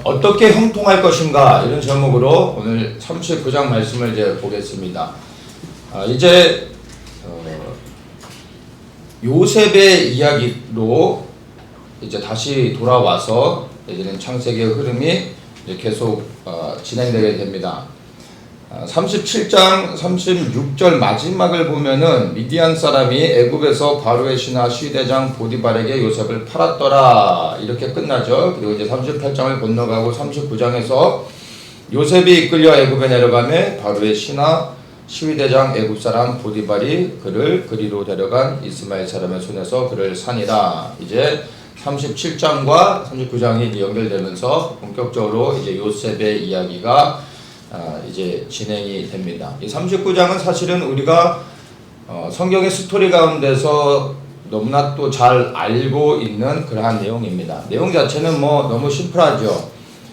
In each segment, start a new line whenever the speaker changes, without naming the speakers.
어떻게 형통할 것인가 이런 제목으로 오늘 39장 말씀을 이제 보겠습니다. 이제 요셉의 이야기로 이제 다시 돌아와서 이제는 창세기의 흐름이 이제 계속 진행되게 됩니다. 37장 36절 마지막을 보면은 미디안 사람이 애굽에서 바로의 신하 시대장 보디발에게 요셉을 팔았더라 이렇게 끝나죠. 그리고 이제 38장을 건너가고 39장에서 요셉이 이끌려 애굽에 내려가매 바로의 신하 시위대장 애굽 사람 보디발이 그를 그리로 데려간 이스마엘 사람의 손에서 그를 산이라. 이제 37장과 39장이 연결되면서 본격적으로 이제 요셉의 이야기가 이제 진행이 됩니다. 이 39장은 사실은 우리가 성경의 스토리 가운데서 너무나 또 잘 알고 있는 그러한 내용입니다. 내용 자체는 뭐 너무 심플하죠.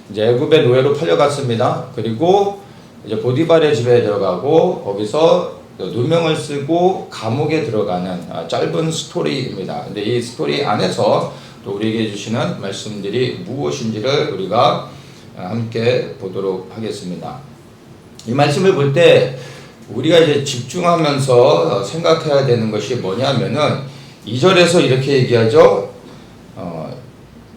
이제 애굽의 노예로 팔려갔습니다. 그리고 이제 보디발의 집에 들어가고 거기서 누명을 쓰고 감옥에 들어가는 짧은 스토리입니다. 근데 이 스토리 안에서 또 우리에게 주시는 말씀들이 무엇인지를 우리가 함께 보도록 하겠습니다. 이 말씀을 볼 때 우리가 이제 집중하면서 생각해야 되는 것이 뭐냐면은 2절에서 이렇게 얘기하죠.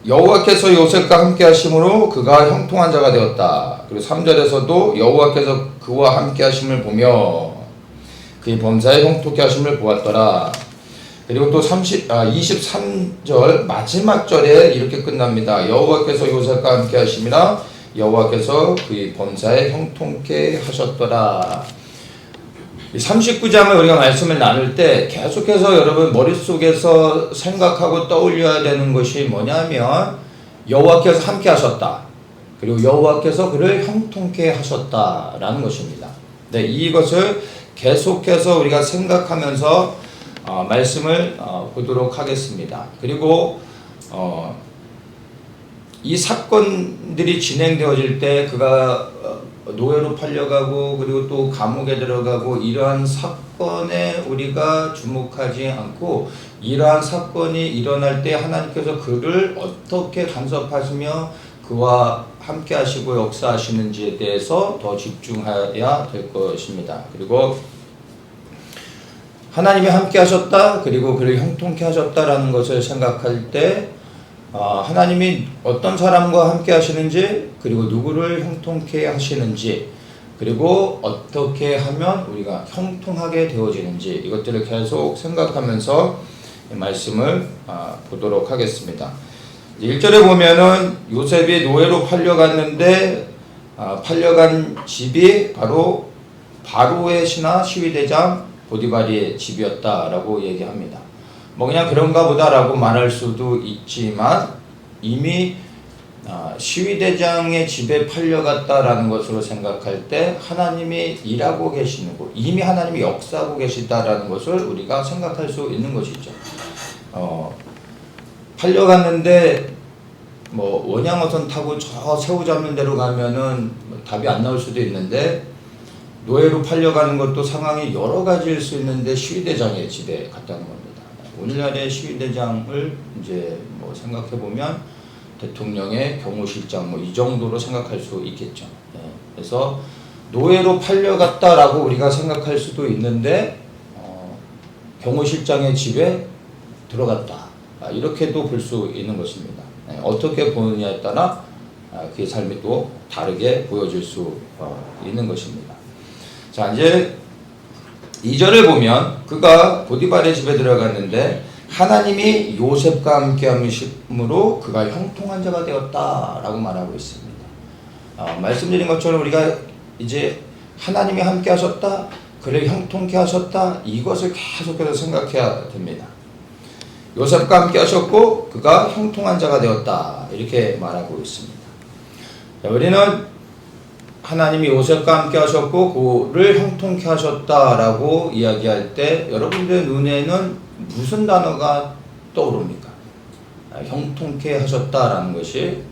여호와께서 요셉과 함께 하심으로 그가 형통한 자가 되었다. 그리고 3절에서도 여호와께서 그와 함께 하심을 보며 그의 범사에 형통케 하심을 보았더라. 그리고 또 23절 마지막 절에 이렇게 끝납니다. 여호와께서 요셉과 함께 하심이라 여호와께서 그의 범사에 형통케 하셨더라. 39장을 우리가 말씀을 나눌 때 계속해서 여러분 머릿속에서 생각하고 떠올려야 되는 것이 뭐냐면 여호와께서 함께 하셨다. 그리고 여호와께서 그를 형통케 하셨다라는 것입니다. 네, 이것을 계속해서 우리가 생각하면서 말씀을 보도록 하겠습니다. 그리고 이 사건들이 진행되어질 때 그가 노예로 팔려가고 그리고 또 감옥에 들어가고 이러한 사건에 우리가 주목하지 않고 이러한 사건이 일어날 때 하나님께서 그를 어떻게 간섭하시며 그와 함께 하시고 역사하시는지에 대해서 더 집중해야 될 것입니다. 그리고 하나님이 함께 하셨다 그리고 그를 형통케 하셨다라는 것을 생각할 때 하나님이 어떤 사람과 함께 하시는지 그리고 누구를 형통케 하시는지 그리고 어떻게 하면 우리가 형통하게 되어지는지 이것들을 계속 생각하면서 말씀을 보도록 하겠습니다. 1절에 보면은 요셉이 노예로 팔려갔는데 팔려간 집이 바로 바로의 신하 시위대장 보디발의 집이었다라고 얘기합니다. 뭐 그냥 그런가 보다라고 말할 수도 있지만 이미 시위대장의 집에 팔려갔다라는 것으로 생각할 때 하나님이 일하고 계시는 곳, 이미 하나님이 역사하고 계시다라는 것을 우리가 생각할 수 있는 것이죠. 팔려갔는데 뭐 원양어선 타고 저 새우 잡는 데로 가면은 답이 안 나올 수도 있는데 노예로 팔려가는 것도 상황이 여러 가지일 수 있는데 시위대장의 집에 갔다는 겁니다. 오늘날의 시위대장을 이제 뭐 생각해 보면 대통령의 경호실장 뭐 이 정도로 생각할 수 있겠죠. 그래서 노예로 팔려갔다라고 우리가 생각할 수도 있는데 경호실장의 집에 들어갔다 이렇게도 볼 수 있는 것입니다. 어떻게 보느냐에 따라 그의 삶이 또 다르게 보여질 수 있는 것입니다. 자, 이제 2절을 보면 그가 보디발의 집에 들어갔는데 하나님이 요셉과 함께 하심으로 그가 형통한 자가 되었다라고 말하고 있습니다. 말씀드린 것처럼 우리가 이제 하나님이 함께 하셨다, 그를 형통케 하셨다 이것을 계속해서 생각해야 됩니다. 요셉과 함께 하셨고 그가 형통한 자가 되었다 이렇게 말하고 있습니다. 자, 우리는 하나님이 요셉과 함께 하셨고 그를 형통케 하셨다라고 이야기할 때 여러분들의 눈에는 무슨 단어가 떠오릅니까? 형통케 하셨다라는 것이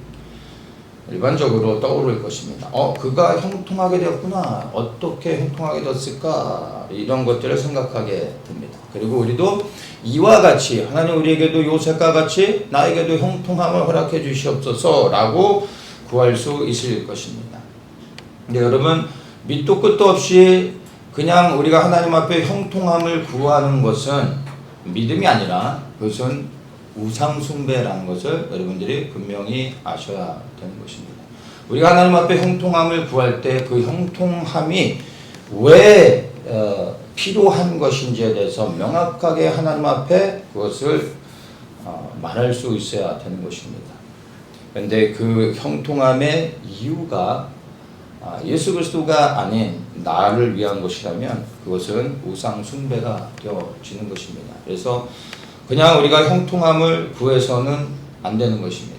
일반적으로 떠오를 것입니다. 그가 형통하게 되었구나. 어떻게 형통하게 되었을까? 이런 것들을 생각하게 됩니다. 그리고 우리도 이와 같이 하나님 우리에게도 요셉과 같이 나에게도 형통함을 허락해 주시옵소서 라고 구할 수 있을 것입니다. 근데 여러분, 밑도 끝도 없이 그냥 우리가 하나님 앞에 형통함을 구하는 것은 믿음이 아니라 그것은 우상숭배라는 것을 여러분들이 분명히 아셔야 되는 것입니다. 우리가 하나님 앞에 형통함을 구할 때 그 형통함이 왜 필요한 것인지에 대해서 명확하게 하나님 앞에 그것을 말할 수 있어야 되는 것입니다. 그런데 그 형통함의 이유가 예수 그리스도가 아닌 나를 위한 것이라면 그것은 우상 숭배가 되어지는 것입니다. 그래서 그냥 우리가 형통함을 구해서는 안 되는 것입니다.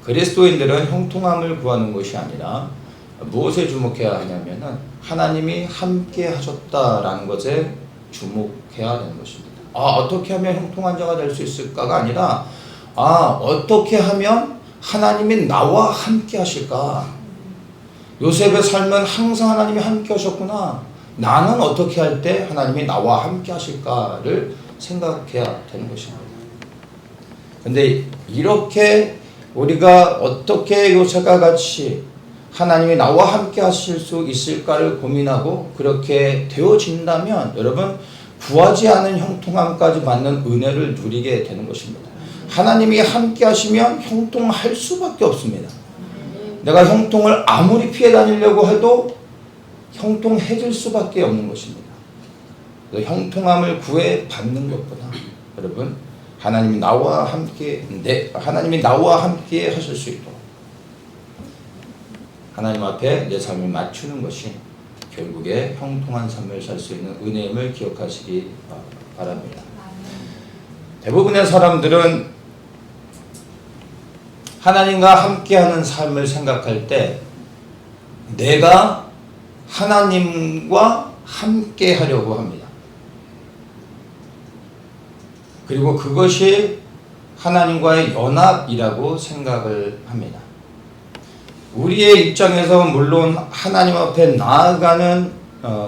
그리스도인들은 형통함을 구하는 것이 아니라 무엇에 주목해야 하냐면은 하나님이 함께 하셨다라는 것에 주목해야 되는 것입니다. 어떻게 하면 형통한 자가 될 수 있을까가 아니라 어떻게 하면 하나님이 나와 함께 하실까? 요셉의 삶은 항상 하나님이 함께 하셨구나. 나는 어떻게 할 때 하나님이 나와 함께 하실까를 생각해야 되는 것입니다. 근데 이렇게 우리가 어떻게 요셉과 같이 하나님이 나와 함께 하실 수 있을까를 고민하고 그렇게 되어진다면 여러분, 구하지 않은 형통함까지 받는 은혜를 누리게 되는 것입니다. 하나님이 함께 하시면 형통할 수밖에 없습니다. 내가 형통을 아무리 피해 다니려고 해도 형통해질 수밖에 없는 것입니다. 형통함을 구해 받는 것보다 여러분, 하나님이 나와 함께 하실 수 있도록 하나님 앞에 내 삶을 맞추는 것이 결국에 형통한 삶을 살 수 있는 은혜임을 기억하시기 바랍니다. 대부분의 사람들은 하나님과 함께하는 삶을 생각할 때 내가 하나님과 함께 하려고 합니다. 그리고 그것이 하나님과의 연합이라고 생각을 합니다. 우리의 입장에서 물론 하나님 앞에 나아가는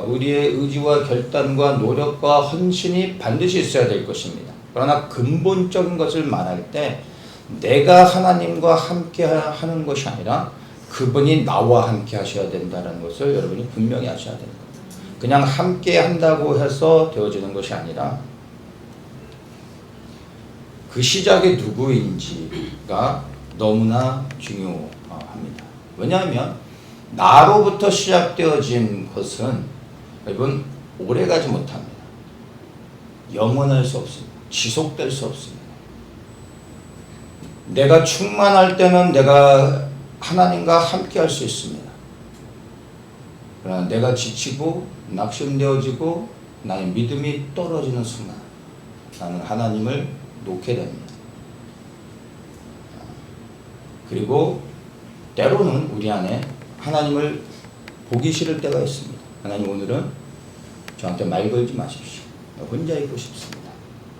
우리의 의지와 결단과 노력과 헌신이 반드시 있어야 될 것입니다. 그러나 근본적인 것을 말할 때 내가 하나님과 함께 하는 것이 아니라 그분이 나와 함께 하셔야 된다는 것을 여러분이 분명히 아셔야 됩니다. 그냥 함께 한다고 해서 되어지는 것이 아니라 그 시작이 누구인지가 너무나 중요합니다. 왜냐하면 나로부터 시작되어진 것은 여러분 오래가지 못합니다. 영원할 수 없습니다. 지속될 수 없습니다. 내가 충만할 때는 내가 하나님과 함께 할 수 있습니다. 그러나 내가 지치고 낙심되어지고 나의 믿음이 떨어지는 순간 나는 하나님을 놓게 됩니다. 그리고 때로는 우리 안에 하나님을 보기 싫을 때가 있습니다. 하나님, 오늘은 저한테 말 걸지 마십시오. 혼자 있고 싶습니다.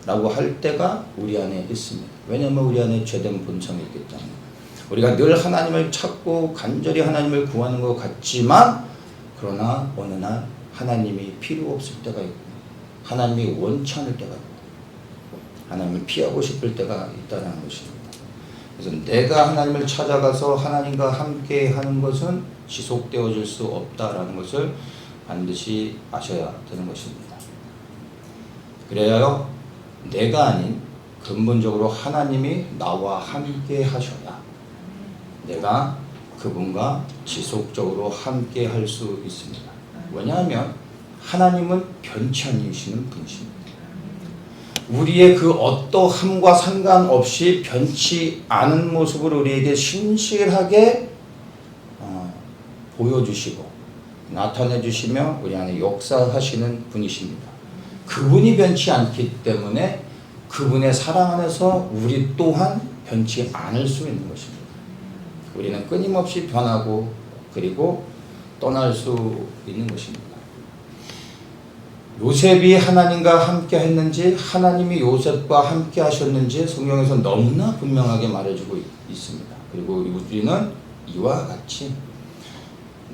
라고 할 때가 우리 안에 있습니다. 왜냐하면 우리 안에 죄된 본성이 있기 때문에 우리가 늘 하나님을 찾고 간절히 하나님을 구하는 것 같지만 그러나 어느 날 하나님이 필요 없을 때가 있고 하나님이 원치 않을 때가 있고 하나님을 피하고 싶을 때가 있다는 것입니다. 그래서 내가 하나님을 찾아가서 하나님과 함께 하는 것은 지속되어질 수 없다라는 것을 반드시 아셔야 되는 것입니다. 그래야 내가 아닌 근본적으로 하나님이 나와 함께 하셔야 내가 그분과 지속적으로 함께 할 수 있습니다. 왜냐하면 하나님은 변치 않으시는 분이십니다. 우리의 그 어떠함과 상관없이 변치 않은 모습으로 우리에게 신실하게 보여주시고 나타내 주시며 우리 안에 역사하시는 분이십니다. 그분이 변치 않기 때문에 그분의 사랑 안에서 우리 또한 변치 않을 수 있는 것입니다. 우리는 끊임없이 변하고 그리고 떠날 수 있는 것입니다. 요셉이 하나님과 함께 했는지 하나님이 요셉과 함께 하셨는지 성경에서 너무나 분명하게 말해주고 있습니다. 그리고 우리는 이와 같이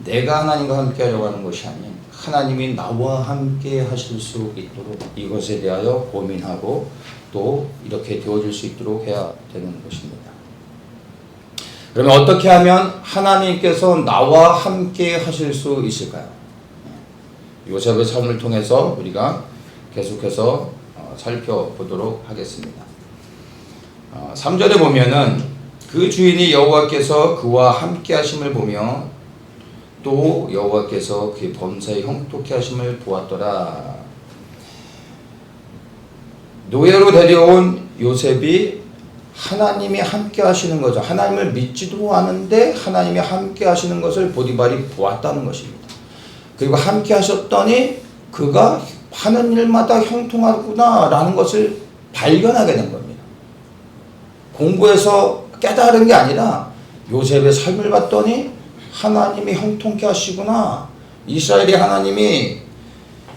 내가 하나님과 함께 하려고 하는 것이 아닌 하나님이 나와 함께 하실 수 있도록 이것에 대하여 고민하고 또 이렇게 되어질 수 있도록 해야 되는 것입니다. 그러면 어떻게 하면 하나님께서 나와 함께 하실 수 있을까요? 요셉의 삶을 통해서 우리가 계속해서 살펴보도록 하겠습니다. 3절에 보면은 그 주인이 여호와께서 그와 함께 하심을 보며 또 여호와께서 그의 범사에 형통케 하심을 보았더라. 노예로 데려온 요셉이 하나님이 함께 하시는 거죠. 하나님을 믿지도 않은데 하나님이 함께 하시는 것을 보디발이 보았다는 것입니다. 그리고 함께 하셨더니 그가 하는 일마다 형통하구나 라는 것을 발견하게 된 겁니다. 공부해서 깨달은 게 아니라 요셉의 삶을 봤더니 하나님이 형통케 하시구나. 이스라엘의 하나님이,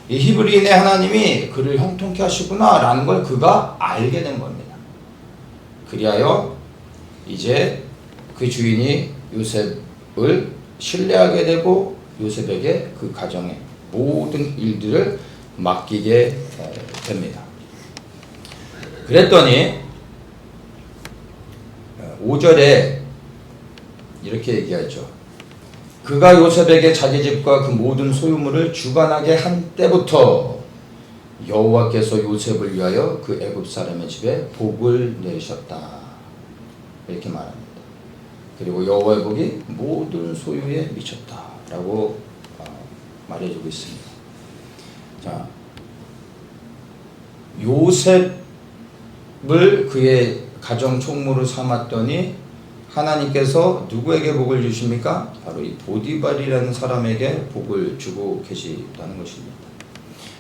이 히브리인의 하나님이 그를 형통케 하시구나 라는 걸 그가 알게 된 겁니다. 그리하여 이제 그 주인이 요셉을 신뢰하게 되고 요셉에게 그 가정의 모든 일들을 맡기게 됩니다. 그랬더니 5절에 이렇게 얘기하죠. 그가 요셉에게 자기 집과 그 모든 소유물을 주관하게 한 때부터 여호와께서 요셉을 위하여 그 애굽 사람의 집에 복을 내리셨다. 이렇게 말합니다. 그리고 여호와의 복이 모든 소유에 미쳤다. 라고 말해주고 있습니다. 자, 요셉을 그의 가정 총무로 삼았더니 하나님께서 누구에게 복을 주십니까? 바로 이 보디발이라는 사람에게 복을 주고 계시다는 것입니다.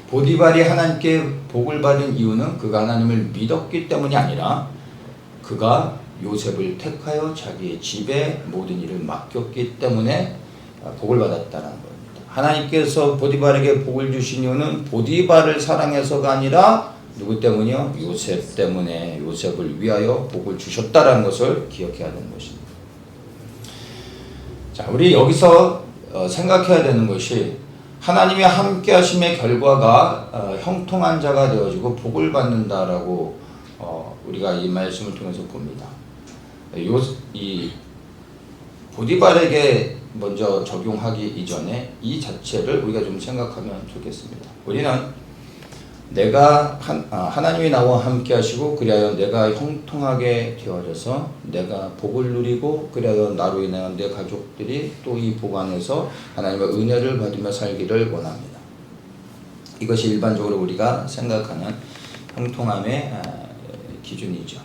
보디발이 하나님께 복을 받은 이유는 그가 하나님을 믿었기 때문이 아니라 그가 요셉을 택하여 자기의 집에 모든 일을 맡겼기 때문에 복을 받았다는 겁니다. 하나님께서 보디발에게 복을 주신 이유는 보디발을 사랑해서가 아니라 누구 때문이요? 요셉 때문에 요셉을 위하여 복을 주셨다라는 것을 기억해야 되는 것입니다. 자, 우리 여기서 생각해야 되는 것이 하나님이 함께 하심의 결과가 형통한 자가 되어지고 복을 받는다라고 우리가 이 말씀을 통해서 봅니다. 이 보디발에게 먼저 적용하기 이전에 이 자체를 우리가 좀 생각하면 좋겠습니다. 우리는 내가 하나님이 나와 함께 하시고 그리하여 내가 형통하게 되어져서 내가 복을 누리고 그리하여 나로 인하여 내 가족들이 또 이 복 안에서 하나님의 은혜를 받으며 살기를 원합니다. 이것이 일반적으로 우리가 생각하는 형통함의 기준이죠.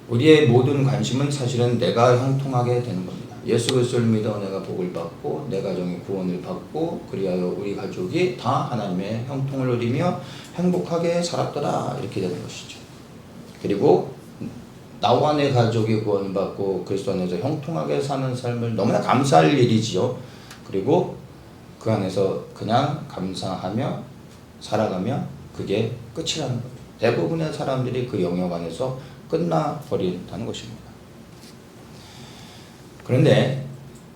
우리의 모든 관심은 사실은 내가 형통하게 되는 겁니다. 예수 그리스도를 믿어 내가 복을 받고 내 가정이 구원을 받고 그리하여 우리 가족이 다 하나님의 형통을 누리며 행복하게 살았더라 이렇게 되는 것이죠. 그리고 나와 내 가족이 구원받고 그리스도 안에서 형통하게 사는 삶을 너무나 감사할 일이지요. 그리고 그 안에서 그냥 감사하며 살아가며 그게 끝이라는 겁니다. 대부분의 사람들이 그 영역 안에서 끝나버린다는 것입니다. 그런데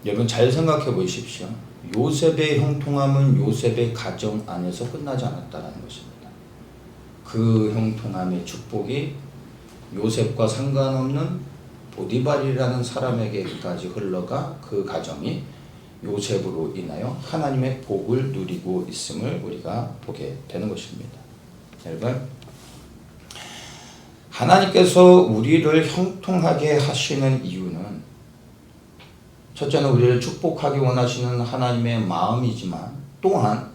여러분 잘 생각해 보십시오. 요셉의 형통함은 요셉의 가정 안에서 끝나지 않았다는 것입니다. 그 형통함의 축복이 요셉과 상관없는 보디발이라는 사람에게까지 흘러가 그 가정이 요셉으로 인하여 하나님의 복을 누리고 있음을 우리가 보게 되는 것입니다. 여러분, 하나님께서 우리를 형통하게 하시는 이유는 첫째는 우리를 축복하기 원하시는 하나님의 마음이지만 또한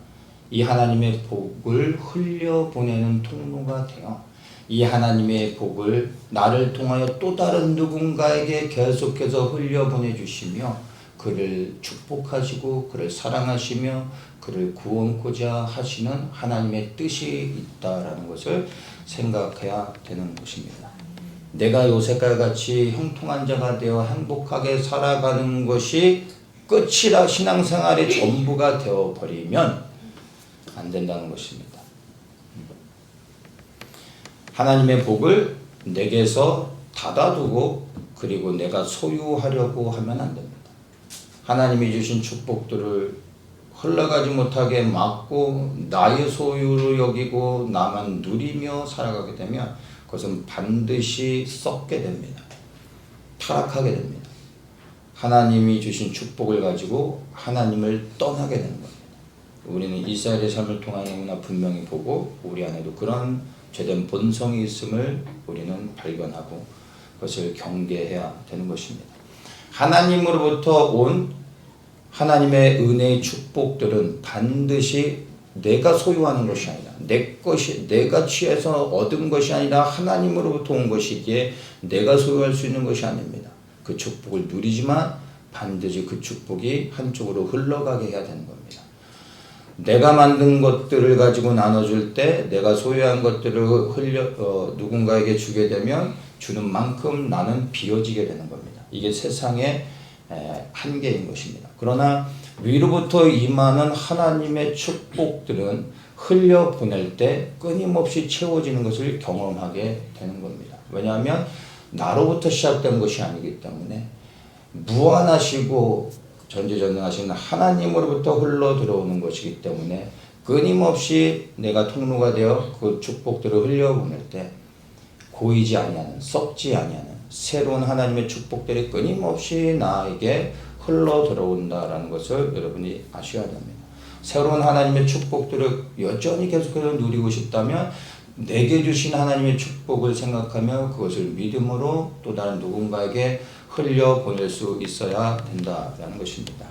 이 하나님의 복을 흘려보내는 통로가 되어 이 하나님의 복을 나를 통하여 또 다른 누군가에게 계속해서 흘려보내주시며 그를 축복하시고 그를 사랑하시며 그를 구원코자 하시는 하나님의 뜻이 있다라는 것을 생각해야 되는 것입니다. 내가 요셉과 같이 형통한 자가 되어 행복하게 살아가는 것이 끝이라 신앙생활의 전부가 되어버리면 안 된다는 것입니다. 하나님의 복을 내게서 닫아두고 그리고 내가 소유하려고 하면 안 됩니다. 하나님이 주신 축복들을 흘러가지 못하게 막고 나의 소유로 여기고 나만 누리며 살아가게 되면 그것은 반드시 썩게 됩니다. 타락하게 됩니다. 하나님이 주신 축복을 가지고 하나님을 떠나게 되는 겁니다. 우리는 이스라엘의 삶을 통해 너무나 분명히 보고 우리 안에도 그런 죄된 본성이 있음을 우리는 발견하고 그것을 경계해야 되는 것입니다. 하나님으로부터 온 하나님의 은혜의 축복들은 반드시 내가 소유하는 것이 아니라 내 것이 내가 취해서 얻은 것이 아니라 하나님으로부터 온 것이기에 내가 소유할 수 있는 것이 아닙니다. 그 축복을 누리지만 반드시 그 축복이 한쪽으로 흘러가게 해야 되는 겁니다. 내가 만든 것들을 가지고 나눠줄 때 내가 소유한 것들을 누군가에게 주게 되면 주는 만큼 나는 비워지게 되는 겁니다. 이게 세상의 한계인 것입니다. 그러나 위로부터 임하는 하나님의 축복들은 흘려보낼 때 끊임없이 채워지는 것을 경험하게 되는 겁니다. 왜냐하면 나로부터 시작된 것이 아니기 때문에 무한하시고 전지전능하신 하나님으로부터 흘러 들어오는 것이기 때문에 끊임없이 내가 통로가 되어 그 축복들을 흘려보낼 때 고이지 아니하는 썩지 아니하는 새로운 하나님의 축복들이 끊임없이 나에게 흘러 들어온다라는 것을 여러분이 아셔야 됩니다. 새로운 하나님의 축복들을 여전히 계속해서 누리고 싶다면 내게 주신 하나님의 축복을 생각하며 그것을 믿음으로 또 다른 누군가에게 흘려보낼 수 있어야 된다라는 것입니다.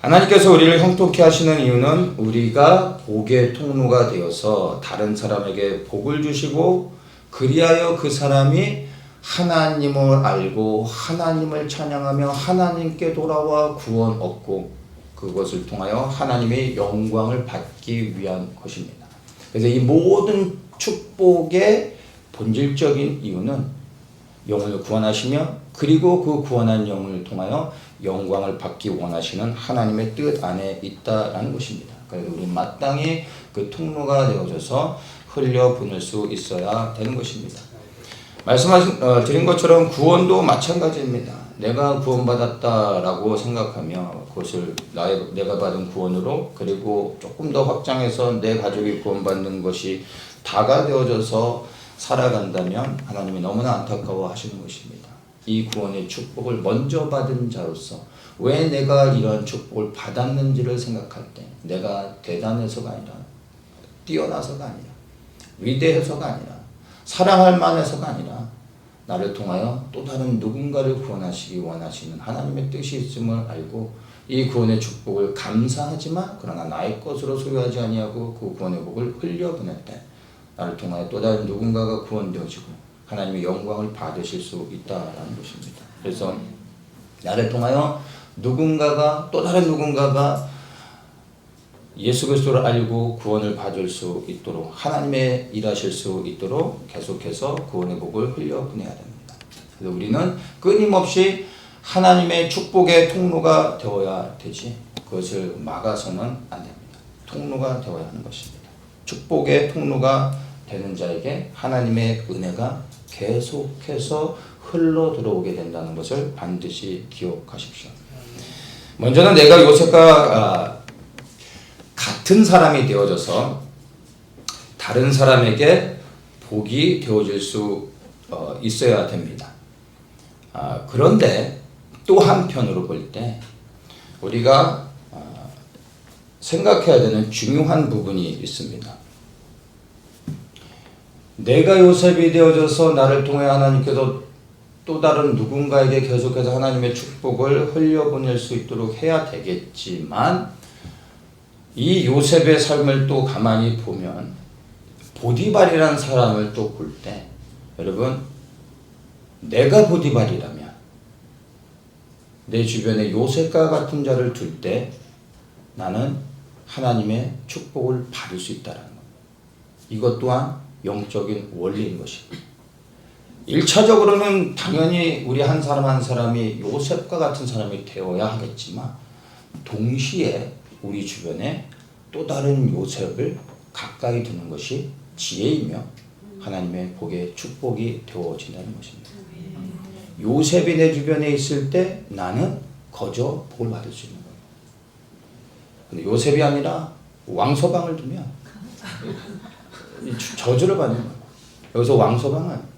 하나님께서 우리를 형통케 하시는 이유는 우리가 복의 통로가 되어서 다른 사람에게 복을 주시고 그리하여 그 사람이 하나님을 알고 하나님을 찬양하며 하나님께 돌아와 구원 얻고 그것을 통하여 하나님의 영광을 받기 위한 것입니다. 그래서 이 모든 축복의 본질적인 이유는 영을 구원하시며 그리고 그 구원한 영을 통하여 영광을 받기 원하시는 하나님의 뜻 안에 있다라는 것입니다. 그래서 우리 마땅히 그 통로가 되어져서 흘려보낼 수 있어야 되는 것입니다. 드린 것처럼 구원도 마찬가지입니다. 내가 구원받았다라고 생각하며 그것을 내가 받은 구원으로 그리고 조금 더 확장해서 내 가족이 구원받는 것이 다가 되어져서 살아간다면 하나님이 너무나 안타까워 하시는 것입니다. 이 구원의 축복을 먼저 받은 자로서 왜 내가 이런 축복을 받았는지를 생각할 때 내가 대단해서가 아니라 뛰어나서가 아니라 위대해서가 아니라 사랑할 만해서가 아니라 나를 통하여 또 다른 누군가를 구원하시기 원하시는 하나님의 뜻이 있음을 알고 이 구원의 축복을 감사하지만 그러나 나의 것으로 소유하지 아니하고 그 구원의 복을 흘려보낼 때 나를 통하여 또 다른 누군가가 구원되어지고 하나님의 영광을 받으실 수 있다라는 것입니다. 그래서 나를 통하여 누군가가 또 다른 누군가가 예수 그리스도를 알고 구원을 받을 수 있도록 하나님의 일하실 수 있도록 계속해서 구원의 복을 흘려보내야 됩니다. 그래서 우리는 끊임없이 하나님의 축복의 통로가 되어야 되지 그것을 막아서는 안 됩니다. 통로가 되어야 하는 것입니다. 축복의 통로가 되는 자에게 하나님의 은혜가 계속해서 흘러 들어오게 된다는 것을 반드시 기억하십시오. 먼저는 내가 요셉과 같은 사람이 되어져서 다른 사람에게 복이 되어질 수 있어야 됩니다. 그런데 또 한편으로 볼 때 우리가 생각해야 되는 중요한 부분이 있습니다. 내가 요셉이 되어져서 나를 통해 하나님께서 또 다른 누군가에게 계속해서 하나님의 축복을 흘려보낼 수 있도록 해야 되겠지만 이 요셉의 삶을 또 가만히 보면 보디발이라는 사람을 또 볼 때 여러분 내가 보디발이라면 내 주변에 요셉과 같은 자를 둘 때 나는 하나님의 축복을 받을 수 있다는 겁니다. 이것 또한 영적인 원리인 것입니다. 1차적으로는 당연히 우리 한 사람 한 사람이 요셉과 같은 사람이 되어야 하겠지만 동시에 우리 주변에 또 다른 요셉을 가까이 두는 것이 지혜이며 하나님의 복의 축복이 되어진다는 것입니다. 요셉이 내 주변에 있을 때 나는 거저 복을 받을 수 있는 거예요. 근데 요셉이 아니라 왕서방을 두면 저주를 받는 거예요. 여기서 왕서방은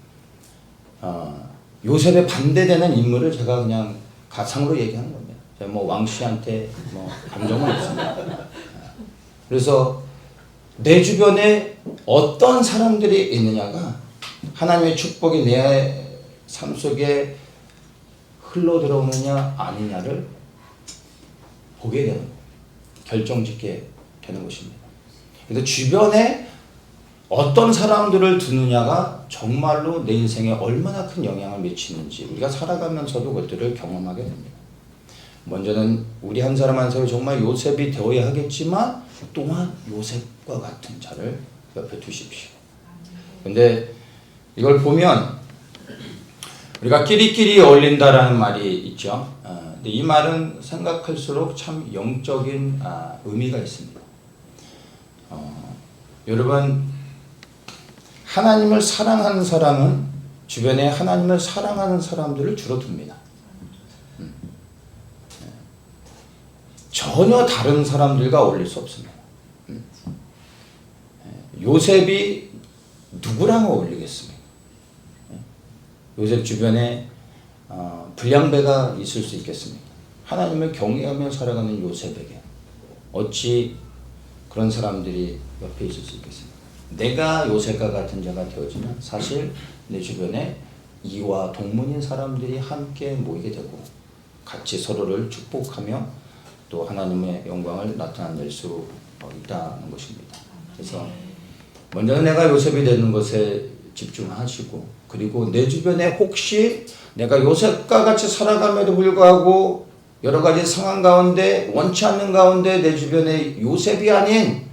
요셉에 반대되는 인물을 제가 그냥 가상으로 얘기하는 겁니다. 제가 뭐 왕씨한테 뭐 감정은 없습니다. 그래서 내 주변에 어떤 사람들이 있느냐가 하나님의 축복이 내 삶 속에 흘러 들어오느냐 아니냐를 보게 되는, 결정짓게 되는 것입니다. 그래서 주변에 어떤 사람들을 두느냐가 정말로 내 인생에 얼마나 큰 영향을 미치는지 우리가 살아가면서도 그것들을 경험하게 됩니다. 먼저는 우리 한 사람 한 사람이 정말 요셉이 되어야 하겠지만 또한 요셉과 같은 자를 옆에 두십시오. 근데 이걸 보면 우리가 끼리끼리 어울린다라는 말이 있죠. 근데 이 말은 생각할수록 참 영적인 의미가 있습니다. 여러분, 하나님을 사랑하는 사람은 주변에 하나님을 사랑하는 사람들을 주로 둡니다. 전혀 다른 사람들과 어울릴 수 없습니다. 요셉이 누구랑 어울리겠습니까? 요셉 주변에 불량배가 있을 수 있겠습니까? 하나님을 경외하며 살아가는 요셉에게 어찌 그런 사람들이 옆에 있을 수 있겠습니까? 내가 요셉과 같은 자가 되어지면 사실 내 주변에 이와 동문인 사람들이 함께 모이게 되고 같이 서로를 축복하며 또 하나님의 영광을 나타낼 수 있다는 것입니다. 그래서 먼저는 내가 요셉이 되는 것에 집중하시고, 그리고 내 주변에 혹시 내가 요셉과 같이 살아감에도 불구하고 여러 가지 상황 가운데 원치 않는 가운데 내 주변에 요셉이 아닌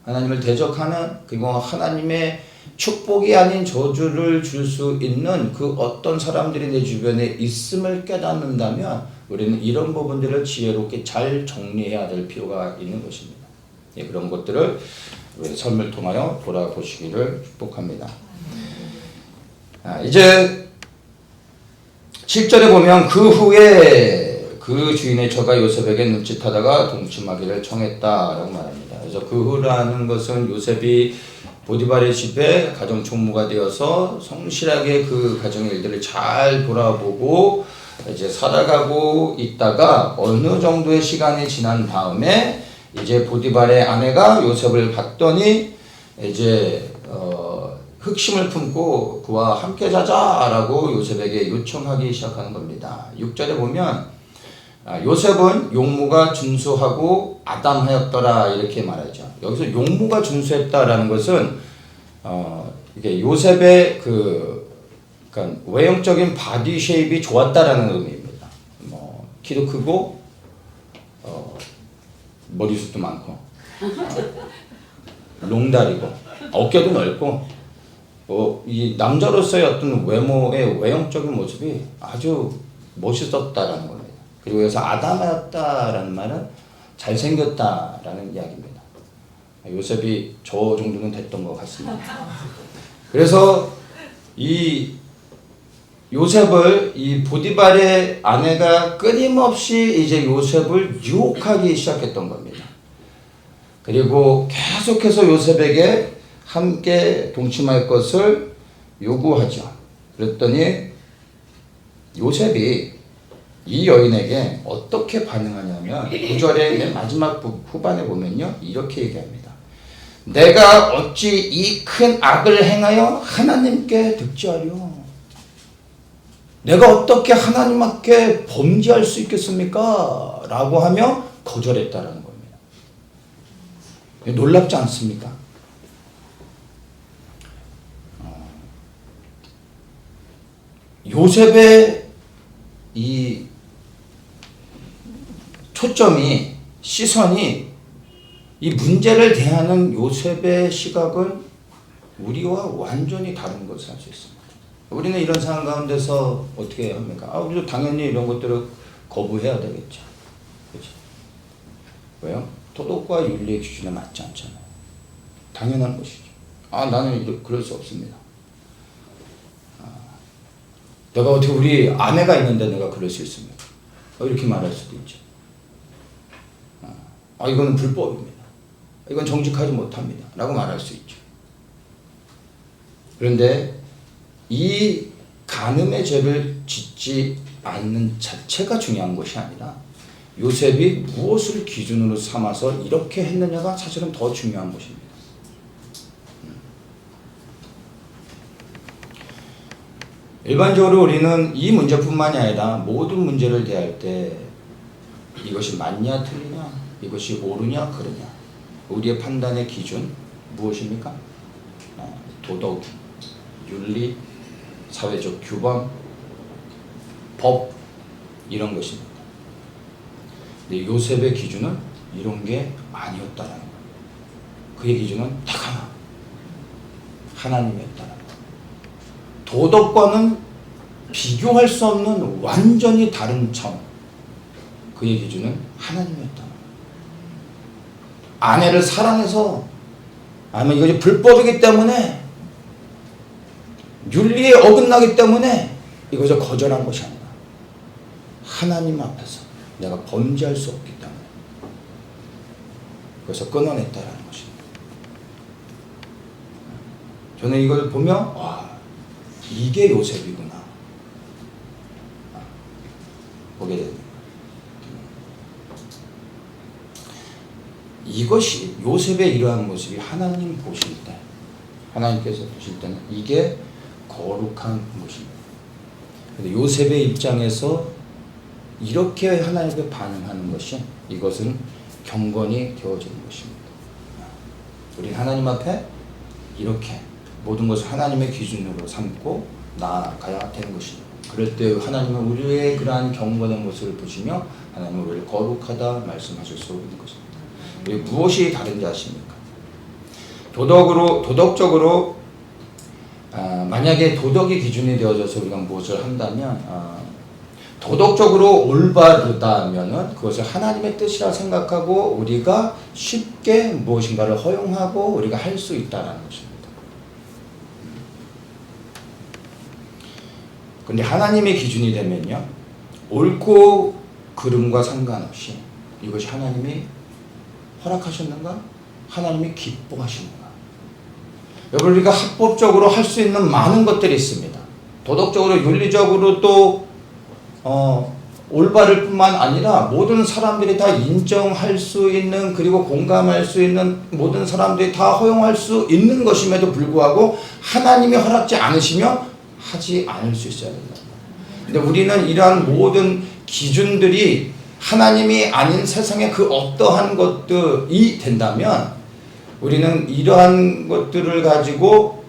하나님을 대적하는, 그리고 하나님의 축복이 아닌 저주를 줄 수 있는 그 어떤 사람들이 내 주변에 있음을 깨닫는다면 우리는 이런 부분들을 지혜롭게 잘 정리해야 될 필요가 있는 것입니다. 예, 그런 것들을 삶을 통하여 돌아보시기를 축복합니다. 이제 7절에 보면 그 후에 그 주인의 처가 요셉에게 눈짓하다가 동침하기를 청했다라고 말합니다. 그래서 그 후라는 것은 요셉이 보디발의 집에 가정 총무가 되어서 성실하게 그 가정의 일들을 잘 돌아보고 이제 살아가고 있다가 어느 정도의 시간이 지난 다음에 이제 보디발의 아내가 요셉을 봤더니 이제 흑심을 품고 그와 함께 자자라고 요셉에게 요청하기 시작하는 겁니다. 6절에 보면 요셉은 용모가 준수하고 아담하였더라 이렇게 말하죠. 여기서 용모가 준수했다라는 것은 이게 요셉의 그러니까 외형적인 바디 쉐입이 좋았다라는 의미입니다. 뭐 키도 크고 머리숱도 많고 롱다리고 어깨도 넓고 이 남자로서의 어떤 외모의 외형적인 모습이 아주 멋있었다라는 겁니다. 그리고 여기서 아담하였다라는 말은 잘생겼다라는 이야기입니다. 요셉이 저 정도는 됐던 것 같습니다. 그래서 이 요셉을 이 보디발의 아내가 끊임없이 이제 요셉을 유혹하기 시작했던 겁니다. 그리고 계속해서 요셉에게 함께 동침할 것을 요구하죠. 그랬더니 요셉이 이 여인에게 어떻게 반응하냐면 9절의 맨 마지막 후반에 보면요 이렇게 얘기합니다. 내가 어찌 이 큰 악을 행하여 하나님께 득지하려? 내가 어떻게 하나님 앞에 범죄할 수 있겠습니까? 라고 하며 거절했다라는 겁니다. 놀랍지 않습니까? 요셉의 이 초점이, 시선이 이 문제를 대하는 요셉의 시각은 우리와 완전히 다른 것을 알 수 있습니다. 우리는 이런 상황 가운데서 어떻게 합니까? 우리도 당연히 이런 것들을 거부해야 되겠죠. 그렇죠? 왜요? 도덕과 윤리의 기준에 맞지 않잖아요. 당연한 것이죠. 나는 그럴 수 없습니다. 내가 어떻게 우리 아내가 있는데 내가 그럴 수 있습니까? 이렇게 말할 수도 있죠. 이거는 불법입니다. 이건 정직하지 못합니다. 라고 말할 수 있죠. 그런데 이 간음의 죄를 짓지 않는 자체가 중요한 것이 아니라 요셉이 무엇을 기준으로 삼아서 이렇게 했느냐가 사실은 더 중요한 것입니다. 일반적으로 우리는 이 문제뿐만이 아니라 모든 문제를 대할 때 이것이 맞냐 틀리냐, 이것이 옳으냐 그르냐, 우리의 판단의 기준 무엇입니까? 도덕, 윤리, 사회적 규범, 법 이런 것입니다. 근데 요셉의 기준은 이런 게 아니었다는 거예요. 그의 기준은 딱 하나, 하나님이었다는 거예요. 도덕과는 비교할 수 없는 완전히 다른 차원, 그의 기준은 하나님이었다는 거예요. 아내를 사랑해서 아니면 이것이 불법이기 때문에 윤리에 어긋나기 때문에 이것을 거절한 것이 아니라 하나님 앞에서 내가 범죄할 수 없기 때문에 그래서 끊어냈다라는 것입니다. 저는 이걸 보면 와, 이게 요셉이구나 보게 됩니다. 이것이 요셉의 이러한 모습이 하나님 보실 때, 하나님께서 보실 때는 이게 거룩한 것입니다. 근데 요셉의 입장에서 이렇게 하나님께 반응하는 것이 이것은 경건이 되어지는 것입니다. 우리 하나님 앞에 이렇게 모든 것을 하나님의 기준으로 삼고 나아가야 되는 것입니다. 그럴 때 하나님은 우리의 그러한 경건의 모습을 보시며 하나님은 우리를 거룩하다 말씀하실 수 있는 것입니다. 무엇이 다른지 아십니까? 도덕적으로 만약에 도덕이 기준이 되어져서 우리가 무엇을 한다면 도덕적으로 올바르다면은 그것을 하나님의 뜻이라 생각하고 우리가 쉽게 무엇인가를 허용하고 우리가 할 수 있다는 것입니다. 그런데 하나님의 기준이 되면요, 옳고 그름과 상관없이 이것이 하나님이 허락하셨는가? 하나님이 기뻐하시는가? 여러분, 우리가 합법적으로 할 수 있는 많은 것들이 있습니다. 도덕적으로 윤리적으로 또 올바를 뿐만 아니라 모든 사람들이 다 인정할 수 있는, 그리고 공감할 수 있는, 모든 사람들이 다 허용할 수 있는 것임에도 불구하고 하나님이 허락지 않으시면 하지 않을 수 있어야 된다. 근데 우리는 이러한 모든 기준들이 하나님이 아닌 세상의 그 어떠한 것들이 된다면 우리는 이러한 것들을 가지고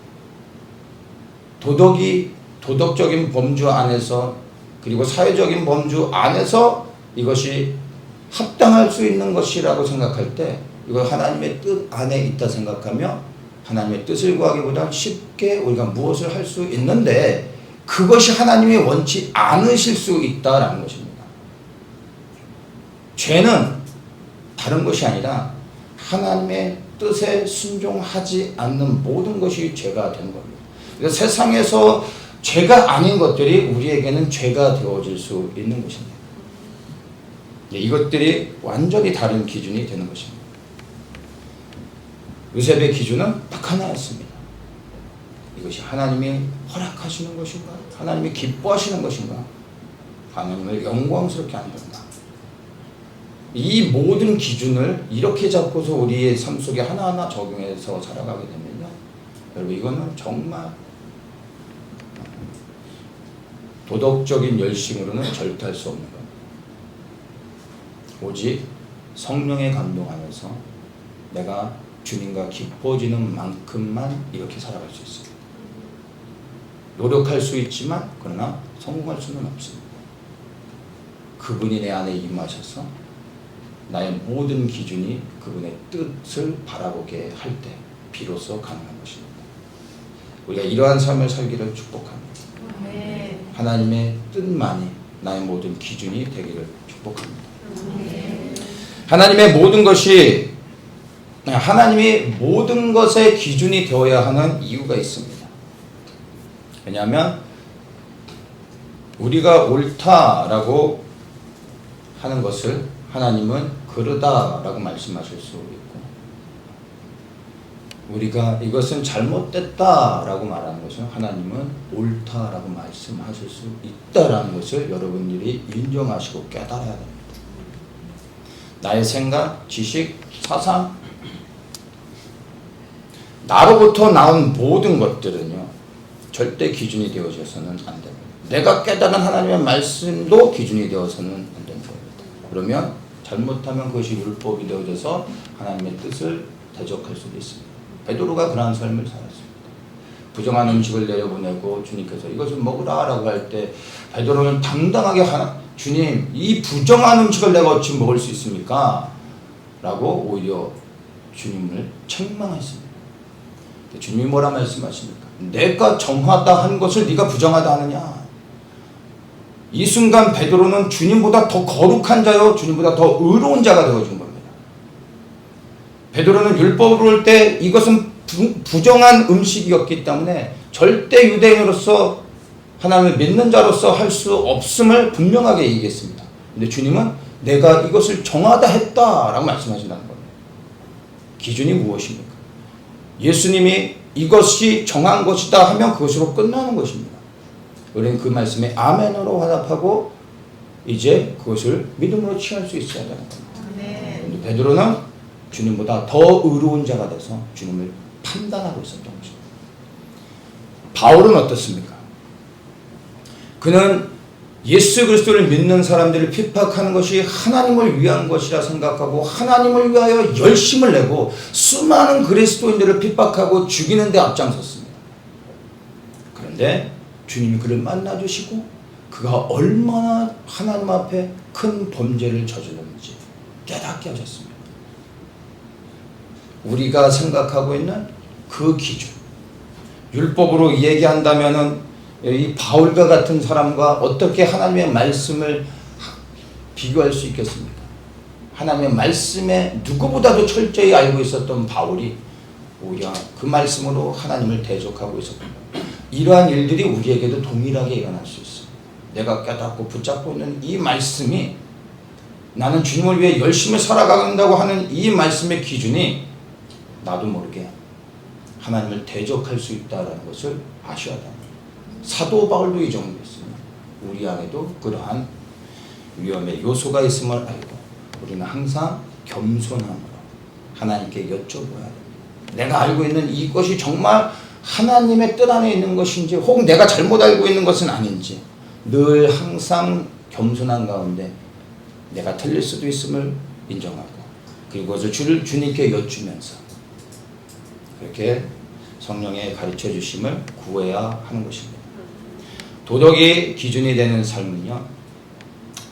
도덕적인 범주 안에서, 그리고 사회적인 범주 안에서 이것이 합당할 수 있는 것이라고 생각할 때 이걸 하나님의 뜻 안에 있다 생각하며 하나님의 뜻을 구하기보다 쉽게 우리가 무엇을 할 수 있는데 그것이 하나님이 원치 않으실 수 있다라는 것입니다. 죄는 다른 것이 아니라 하나님의 뜻에 순종하지 않는 모든 것이 죄가 되는 겁니다. 그래서 세상에서 죄가 아닌 것들이 우리에게는 죄가 되어질 수 있는 것입니다. 이것들이 완전히 다른 기준이 되는 것입니다. 요셉의 기준은 딱 하나였습니다. 이것이 하나님이 허락하시는 것인가? 하나님이 기뻐하시는 것인가? 하나님을 영광스럽게 하는 것인가? 이 모든 기준을 이렇게 잡고서 우리의 삶 속에 하나하나 적용해서 살아가게 되면요, 여러분, 이거는 정말 도덕적인 열심으로는 절대 할 수 없는 겁니다. 오직 성령의 감동 안에서 내가 주님과 기뻐지는 만큼만 이렇게 살아갈 수 있습니다. 노력할 수 있지만 그러나 성공할 수는 없습니다. 그분이 내 안에 임하셔서 나의 모든 기준이 그분의 뜻을 바라보게 할 때 비로소 가능한 것입니다. 우리가 이러한 삶을 살기를 축복합니다. 하나님의 뜻만이 나의 모든 기준이 되기를 축복합니다. 하나님의 모든 것이, 하나님이 모든 것의 기준이 되어야 하는 이유가 있습니다. 왜냐하면 우리가 옳다라고 하는 것을 하나님은 그르다라고 말씀하실 수 있고, 우리가 이것은 잘못됐다라고 말하는 것은 하나님은 옳다라고 말씀하실 수 있다라는 것을 여러분들이 인정하시고 깨달아야 됩니다. 나의 생각, 지식, 사상, 나로부터 나온 모든 것들은요 절대 기준이 되어져서는 안 됩니다. 내가 깨달은 하나님의 말씀도 기준이 되어서는 안 되는 겁니다. 그러면 잘못하면 그것이 율법이 되어져서 하나님의 뜻을 대적할 수도 있습니다. 베드로가 그러한 삶을 살았습니다. 부정한 음식을 내려보내고 주님께서 이것을 먹으라라고 할 때 베드로는 당당하게 주님 이 부정한 음식을 내가 어찌 먹을 수 있습니까? 라고 오히려 주님을 책망했습니다. 주님이 뭐라 말씀하십니까? 내가 정하다 한 것을 네가 부정하다 하느냐? 이 순간 베드로는 주님보다 더 거룩한 자요 주님보다 더 의로운 자가 되어준 겁니다. 베드로는 율법을 볼 때 이것은 부정한 음식이었기 때문에 절대 유대인으로서 하나님을 믿는 자로서 할 수 없음을 분명하게 얘기했습니다. 근데 주님은 내가 이것을 정하다 했다라고 말씀하신다는 겁니다. 기준이 무엇입니까? 예수님이 이것이 정한 것이다 하면 그것으로 끝나는 것입니다. 우리는 그 말씀에 아멘으로 화답하고 이제 그것을 믿음으로 취할 수 있어야 되는 겁니다. 그런데 베드로는 주님보다 더 의로운 자가 돼서 주님을 판단하고 있었던 것입니다. 바울은 어떻습니까? 그는 예수 그리스도를 믿는 사람들을 핍박하는 것이 하나님을 위한 것이라 생각하고 하나님을 위하여 열심을 내고 수많은 그리스도인들을 핍박하고 죽이는 데 앞장섰습니다. 그런데 주님이 그를 만나주시고 그가 얼마나 하나님 앞에 큰 범죄를 저질렀는지 깨닫게 하셨습니다. 우리가 생각하고 있는 그 기준, 율법으로 얘기한다면은 이 바울과 같은 사람과 어떻게 하나님의 말씀을 비교할 수 있겠습니까? 하나님의 말씀에 누구보다도 철저히 알고 있었던 바울이 오히려 그 말씀으로 하나님을 대적하고 있었던 겁니다. 이러한 일들이 우리에게도 동일하게 일어날 수 있어요. 내가 깨닫고 붙잡고 있는 이 말씀이 나는 주님을 위해 열심히 살아간다고 하는 이 말씀의 기준이 나도 모르게 하나님을 대적할 수 있다는 것을 아셔야 합니다. 사도 바울도 이 정도였습니다. 우리 안에도 그러한 위험의 요소가 있음을 알고 우리는 항상 겸손함으로 하나님께 여쭤보아야 됩니다. 내가 알고 있는 이것이 정말 하나님의 뜻 안에 있는 것인지 혹은 내가 잘못 알고 있는 것은 아닌지 늘 항상 겸손한 가운데 내가 틀릴 수도 있음을 인정하고 그리고 그것을 주님께 여쭈면서 그렇게 성령의 가르쳐 주심을 구해야 하는 것입니다. 도덕이 기준이 되는 삶은요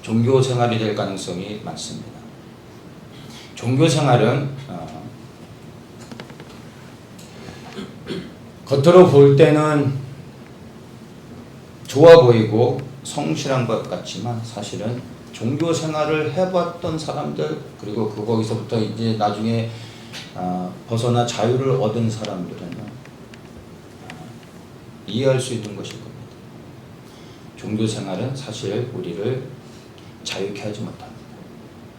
종교 생활이 될 가능성이 많습니다. 종교 생활은 겉으로 볼 때는 좋아 보이고 성실한 것 같지만 사실은 종교 생활을 해봤던 사람들 그리고 거기서부터 이제 나중에 벗어나 자유를 얻은 사람들은 이해할 수 있는 것일 겁니다. 종교 생활은 사실 우리를 자유케 하지 못합니다.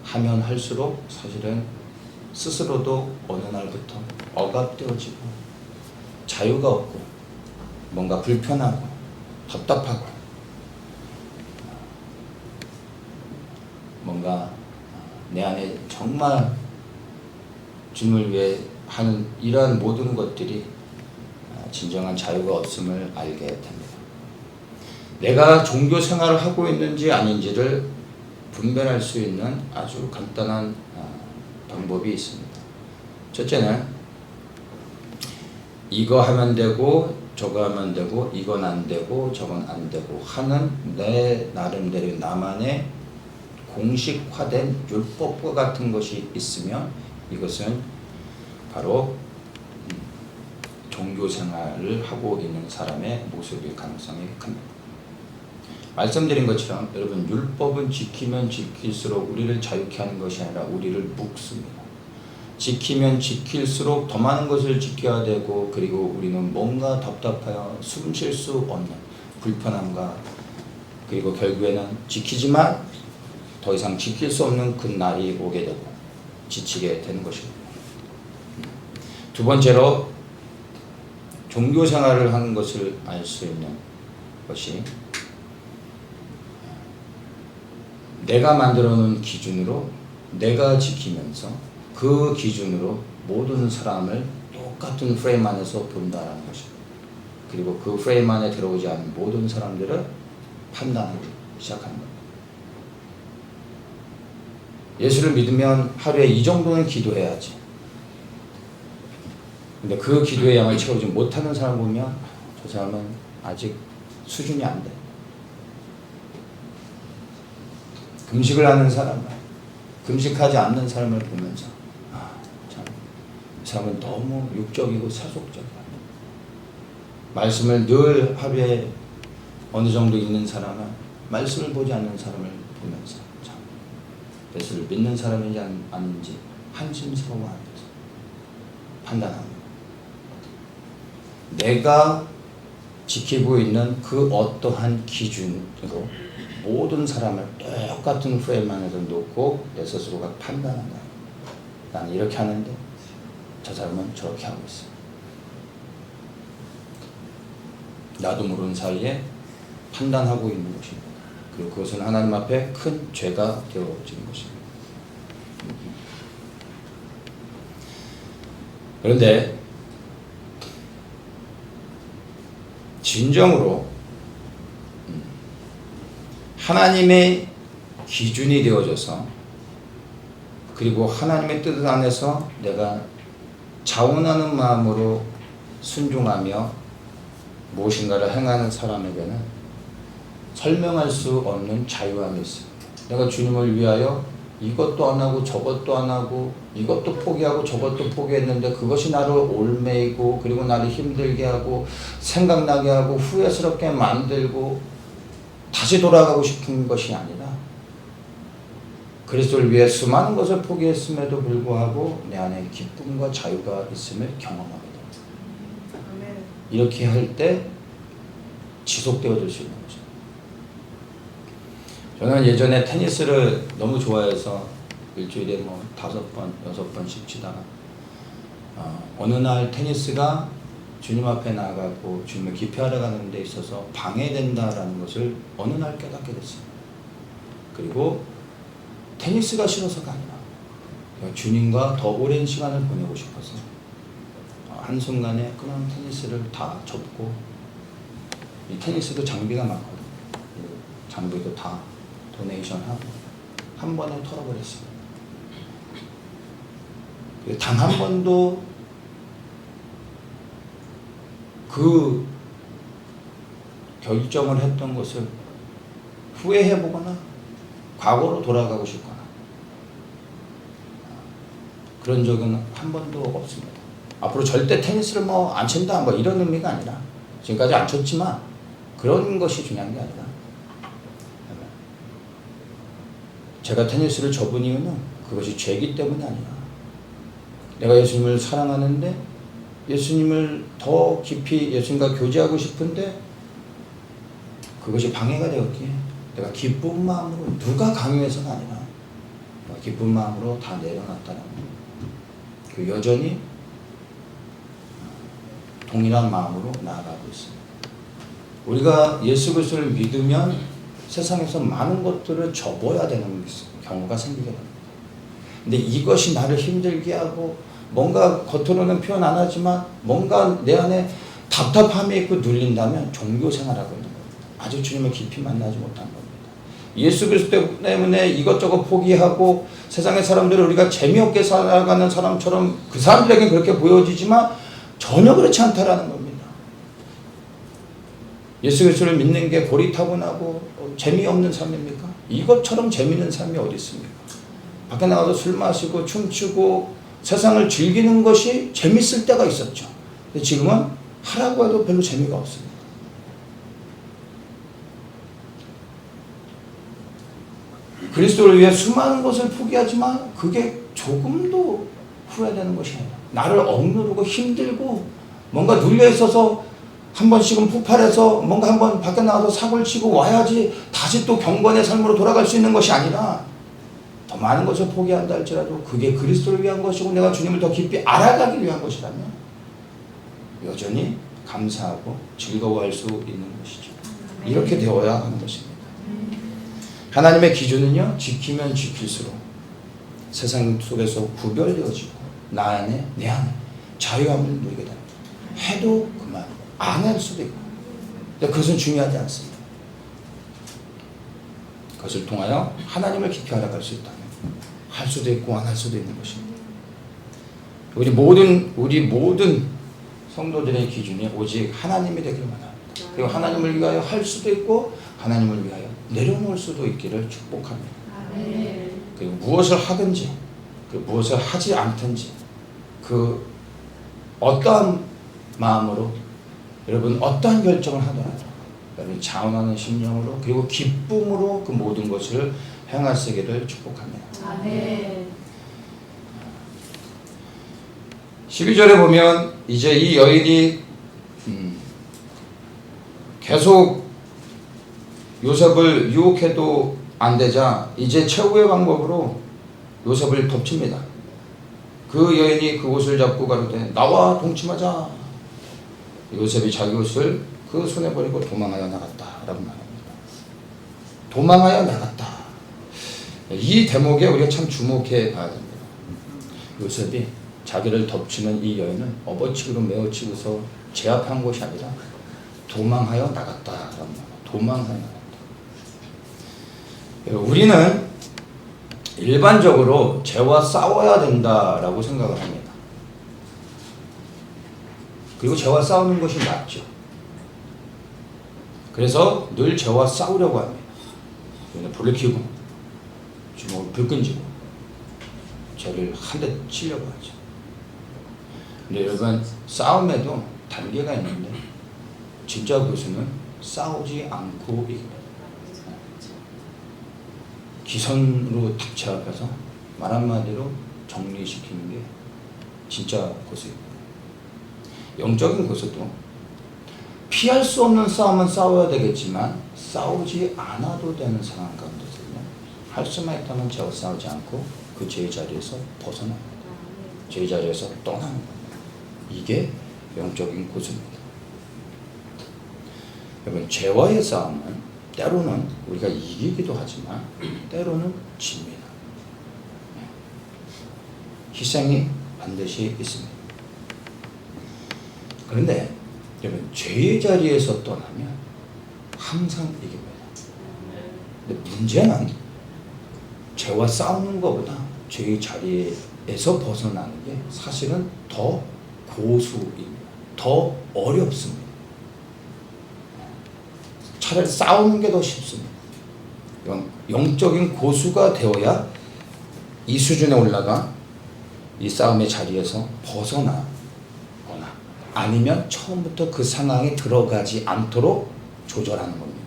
하면 할수록 사실은 스스로도 어느 날부터 억압되어지고 자유가 없고 뭔가 불편하고 답답하고 뭔가 내 안에 정말 주님을 위해 하는 이러한 모든 것들이 진정한 자유가 없음을 알게 됩니다. 내가 종교 생활을 하고 있는지 아닌지를 분별할 수 있는 아주 간단한 방법이 있습니다. 첫째는 이거 하면 되고 저거 하면 되고 이건 안 되고 저건 안 되고 하는 내 나름대로 나만의 공식화된 율법과 같은 것이 있으면 이것은 바로 종교 생활을 하고 있는 사람의 모습일 가능성이 큽니다. 말씀드린 것처럼 여러분 율법은 지키면 지킬수록 우리를 자유케 하는 것이 아니라 우리를 묶습니다. 지키면 지킬수록 더 많은 것을 지켜야 되고 그리고 우리는 뭔가 답답하여 숨 쉴 수 없는 불편함과 그리고 결국에는 지키지만 더 이상 지킬 수 없는 그 날이 오게 되고 지치게 되는 것입니다. 두 번째로 종교 생활을 하는 것을 알 수 있는 것이 내가 만들어 놓은 기준으로 내가 지키면서 그 기준으로 모든 사람을 똑같은 프레임 안에서 본다라는 것입니다. 그리고 그 프레임 안에 들어오지 않은 모든 사람들을 판단하기 시작하는 겁니다. 예수를 믿으면 하루에 이 정도는 기도해야지. 근데 그 기도의 양을 채우지 못하는 사람 보면 저 사람은 아직 수준이 안 돼. 금식을 하는 사람, 금식하지 않는 사람을 보면서 참, 이 사람은 너무 육적이고 세속적이야. 말씀을 늘 하루에 어느 정도 읽는 사람은 말씀을 보지 않는 사람을 보면서 참 예수를 믿는 사람인지 아닌지 한심스러워하면서 판단합니다. 내가 지키고 있는 그 어떠한 기준으로 모든 사람을 똑같은 프레임 안에서 놓고 내 스스로가 판단한다. 나는 이렇게 하는데 저 사람은 저렇게 하고 있어. 나도 모르는 사이에 판단하고 있는 것입니다. 그리고 그것은 하나님 앞에 큰 죄가 되어지는 것입니다. 그런데 진정으로 하나님의 기준이 되어져서 그리고 하나님의 뜻 안에서 내가 자원하는 마음으로 순종하며 무엇인가를 행하는 사람에게는 설명할 수 없는 자유함이 있어요. 내가 주님을 위하여 이것도 안 하고 저것도 안 하고 이것도 포기하고 저것도 포기했는데 그것이 나를 얽매이고 그리고 나를 힘들게 하고 생각나게 하고 후회스럽게 만들고 다시 돌아가고 싶은 것이 아니라 그리스도를 위해 수많은 것을 포기했음에도 불구하고 내 안에 기쁨과 자유가 있음을 경험하게 됩니다. 이렇게 할 때 지속되어질 수 있는 거죠. 저는 예전에 테니스를 너무 좋아해서 일주일에 5번, 6번씩 치다가 어느 날 테니스가 주님 앞에 나가고 주님을 기피하러 가는 데 있어서 방해된다라는 것을 어느 날 깨닫게 됐어요. 그리고 테니스가 싫어서가 아니라 주님과 더 오랜 시간을 보내고 싶어서 한순간에 그냥 테니스를 다 접고 이 테니스도 장비가 많거든요. 장비도 다 도네이션하고 한 번에 털어버렸어요. 단 한 번도 그 결정을 했던 것을 후회해보거나 과거로 돌아가고 싶거나 그런 적은 한 번도 없습니다. 앞으로 절대 테니스를 안 친다 이런 의미가 아니라 지금까지 안 쳤지만 그런 것이 중요한 게 아니라 제가 테니스를 접은 이유는 그것이 죄이기 때문이 아니라 내가 예수님을 사랑하는데 예수님을 더 깊이 예수님과 교제하고 싶은데 그것이 방해가 되었기에 내가 기쁜 마음으로 누가 강요해서가 아니라 기쁜 마음으로 다 내려놨다는 그 여전히 동일한 마음으로 나아가고 있습니다. 우리가 예수 그리스도를 믿으면 세상에서 많은 것들을 접어야 되는 경우가 생기게 됩니다. 근데 이것이 나를 힘들게 하고 뭔가 겉으로는 표현 안 하지만 뭔가 내 안에 답답함이 있고 눌린다면 종교생활하고 있는 겁니다. 아직 주님을 깊이 만나지 못한 겁니다. 예수 그리스도 때문에 이것저것 포기하고 세상의 사람들을 우리가 재미없게 살아가는 사람처럼 그 사람들에게 그렇게 보여지지만 전혀 그렇지 않다라는 겁니다. 예수 그리스도를 믿는 게 고리타분하고 재미없는 삶입니까? 이것처럼 재미있는 삶이 어디 있습니까? 밖에 나가서 술 마시고 춤추고 세상을 즐기는 것이 재밌을 때가 있었죠. 근데 지금은 하라고 해도 별로 재미가 없습니다. 그리스도를 위해 수많은 것을 포기하지만 그게 조금도 후회되는 것이 아니라 나를 억누르고 힘들고 뭔가 눌려 있어서 한 번씩은 폭발해서 뭔가 한 번 밖에 나가서 사고를 치고 와야지 다시 또 경건의 삶으로 돌아갈 수 있는 것이 아니라 더 많은 것을 포기한다 할지라도 그게 그리스도를 위한 것이고 내가 주님을 더 깊이 알아가기 위한 것이라면 여전히 감사하고 즐거워할 수 있는 것이죠. 이렇게 되어야 하는 것입니다. 하나님의 기준은요, 지키면 지킬수록 세상 속에서 구별되어지고 나 안에 내 안에 자유함을 누리게 됩니다. 해도 그만 안 할 수도 있고, 근데 그것은 중요하지 않습니다. 그것을 통하여 하나님을 깊이 알아갈 수 있다면 할 수도 있고 안 할 수도 있는 것입니다. 우리 모든 성도들의 기준이 오직 하나님이 되기를 원합니다. 그리고 하나님을 위하여 할 수도 있고 하나님을 위하여 내려놓을 수도 있기를 축복합니다. 그리고 무엇을 하든지 무엇을 하지 않든지 그 어떠한 마음으로 여러분 어떠한 결정을 하더라도 여러분 자원하는 심령으로 그리고 기쁨으로 그 모든 것을 행하시기를 축복합니다. 아멘. 12절에 보면 이제 이 여인이 계속 요셉을 유혹해도 안 되자 이제 최후의 방법으로 요셉을 덮칩니다. 그 여인이 그 옷을 잡고 가로되 나와 동침하자. 요셉이 자기 옷을 그 손에 버리고 도망하여 나갔다라고 말합니다. 도망하여 나갔다. 이 대목에 우리가 참 주목해 봐야 됩니다. 요셉이 자기를 덮치는 이 여인을 업어치기로 메어치고서 제압한 것이 아니라 도망하여 나갔다라고 말합니다. 도망하여 나갔다. 우리는 일반적으로 죄와 싸워야 된다라고 생각을 합니다. 그리고 죄와 싸우는 것이 낫죠. 그래서 늘 죄와 싸우려고 합니다. 불을 켜고 주먹을 불끈지고 죄를 한 대 치려고 하죠. 근데 여러분 싸움에도 단계가 있는데 진짜 그것은 싸우지 않고 이깁니다. 기선으로 탁 제압해서 말 한마디로 정리시키는 게 진짜 고수입니다. 영적인 고수도 피할 수 없는 싸움은 싸워야 되겠지만 싸우지 않아도 되는 상황 가운데서는 할 수만 있다면 죄와 싸우지 않고 그 죄의 자리에서 벗어납니다. 죄의 자리에서 떠나는 겁니다. 이게 영적인 고수입니다. 여러분 죄와의 싸움은 때로는 우리가 이기기도 하지만 때로는 집니다. 희생이 반드시 있습니다. 그런데 여러분 죄의 자리에서 떠나면 항상 이깁니다. 근데 문제는 죄와 싸우는 것보다 죄의 자리에서 벗어나는 게 사실은 더 고수입니다. 더 어렵습니다. 차라리 싸우는 게 더 쉽습니다. 영적인 고수가 되어야 이 수준에 올라가 이 싸움의 자리에서 벗어나거나 아니면 처음부터 그 상황에 들어가지 않도록 조절하는 겁니다.